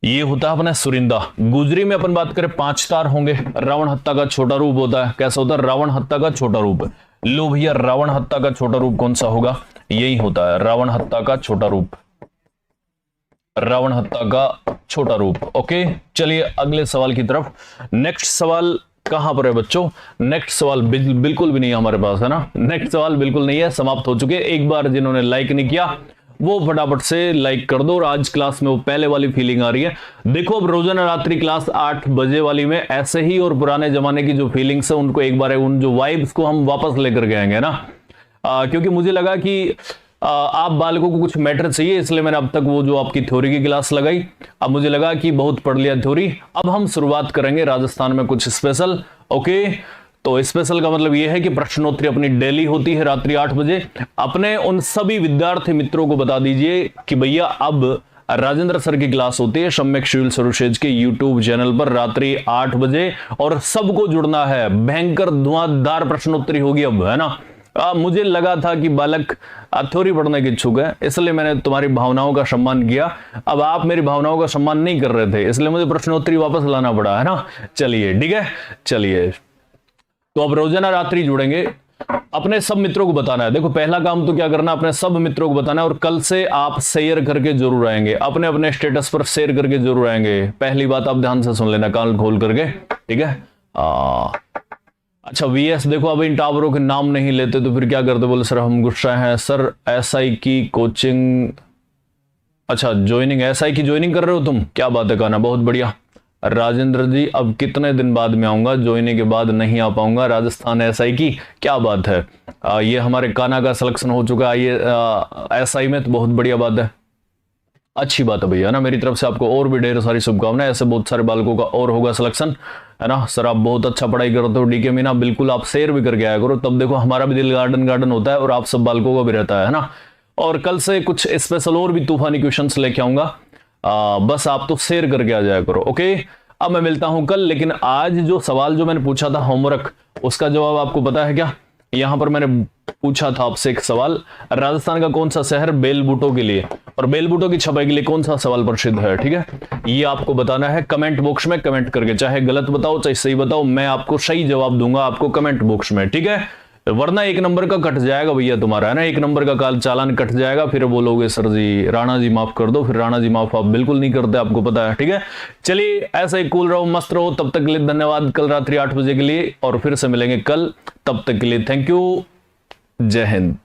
ये होता है अपना सुरिंदा। गुजरी में अपन बात करें 5 तार होंगे। रावण हत्ता का छोटा रूप होता है। कैसा होता है? रावण हत्ता का छोटा रूप। लो भैया, रावण हत्ता का छोटा रूप कौन सा होगा? यही होता है रावण हत्ता का छोटा रूप। रावण हत्ता का छोटा रूप। ओके, चलिए अगले सवाल की तरफ। नेक्स्ट सवाल कहां पर है बच्चों? नेक्स्ट सवाल बिल्कुल भी नहीं है हमारे पास, है ना। नेक्स्ट सवाल बिल्कुल नहीं है, समाप्त हो चुके। एक बार जिन्होंने लाइक नहीं किया वो फटाफट से लाइक कर दो। और आज क्लास में वो पहले वाली फीलिंग आ रही है। देखो, अब रोजाना रात्रि क्लास 8 बजे वाली में ऐसे ही और पुराने जमाने की जो फीलिंग्स है उनको एक बार उन जो वाइब्स को हम वापस लेकर के आएंगे ना। क्योंकि मुझे लगा कि आप बालकों को कुछ मैटर चाहिए, इसलिए मैंने अब तक वो जो आपकी थ्योरी की क्लास लगाई। अब मुझे लगा कि बहुत पढ़ लिया थ्योरी, अब हम शुरुआत करेंगे राजस्थान में कुछ स्पेशल। ओके, तो स्पेशल का मतलब यह है कि प्रश्नोत्तरी अपनी डेली होती है रात्रि 8 बजे। अपने उन सभी विद्यार्थी मित्रों को बता दीजिए कि भैया अब राजेंद्र सर की क्लास होती है सम्यक शिविल स्वरूप के यूट्यूब चैनल पर रात्रि 8 बजे, और सबको जुड़ना है। भयंकर धुआंधार प्रश्नोत्तरी होगी अब, है ना। मुझे लगा था कि बालक थ्योरी पढ़ने के इच्छुक है, इसलिए मैंने तुम्हारी भावनाओं का सम्मान किया। अब आप मेरी भावनाओं का सम्मान नहीं कर रहे थे, इसलिए मुझे प्रश्नोत्तरी वापस लाना पड़ा, है ना। चलिए ठीक है, चलिए तो अब रोजाना रात्रि जुड़ेंगे। अपने सब मित्रों को बताना है। देखो, पहला काम तो क्या करना, अपने सब मित्रों को बताना है। और कल से आप शेयर करके जरूर आएंगे, अपने अपने स्टेटस पर शेयर करके जरूर आएंगे। पहली बात आप ध्यान से सुन लेना, कान खोल करके, ठीक है। अच्छा, वीएस देखो, अब इन टावरों के नाम नहीं लेते तो फिर क्या करते? बोले सर हम गुस्सा हैं सर, एसआई की कोचिंग, अच्छा ज्वाइनिंग, एसआई की ज्वाइनिंग कर रहे हो तुम? क्या बात है काना, बहुत बढ़िया। राजेंद्र जी, अब कितने दिन बाद में आऊंगा, ज्वाइनिंग के बाद नहीं आ पाऊंगा राजस्थान एसआई की। क्या बात है, ये हमारे काना का सिलेक्शन हो चुका है ये एसआई में, तो बहुत बढ़िया बात है, अच्छी बात है भैया ना। मेरी तरफ से आपको और भी ढेर सारी शुभकामनाएं, ऐसे बहुत सारे बालकों का और होगा सिलेक्शन, है ना। सर आप बहुत अच्छा पढ़ाई करते हो डीके मीना, बिल्कुल आप शेयर भी करके आया करो, तब देखो हमारा भी दिल गार्डन गार्डन होता है और आप सब बालकों का भी रहता है ना। और कल से कुछ स्पेशल और भी तूफानी क्वेश्चंस लेके आऊंगा, बस आप तो शेयर करके आ जाया करो। ओके, अब मैं मिलता हूं कल। लेकिन आज जो सवाल जो मैंने पूछा था होमवर्क, उसका जवाब आपको पता है क्या? यहां पर मैंने पूछा था आपसे एक सवाल, राजस्थान का कौन सा शहर बेलबूटों के लिए और बेलबूटों की छपाई के लिए कौन सा सवाल प्रसिद्ध है, ठीक है। ये आपको बताना है कमेंट बॉक्स में, कमेंट करके, चाहे गलत बताओ चाहे सही बताओ, मैं आपको सही जवाब दूंगा आपको कमेंट बॉक्स में, ठीक है। वरना 1 नंबर का कट जाएगा भैया तुम्हारा, है ना। 1 नंबर का चालान कट जाएगा, फिर बोलोगे सर जी राणा जी माफ कर दो, फिर राणा जी माफ आप बिल्कुल नहीं करते, आपको पता है, ठीक है। चलिए ऐसा ही कूल रहो, मस्त रहो, तब तक के लिए धन्यवाद। कल रात्रि 8 बजे के लिए और फिर से मिलेंगे कल, तब तक के लिए थैंक यू, जय हिंद।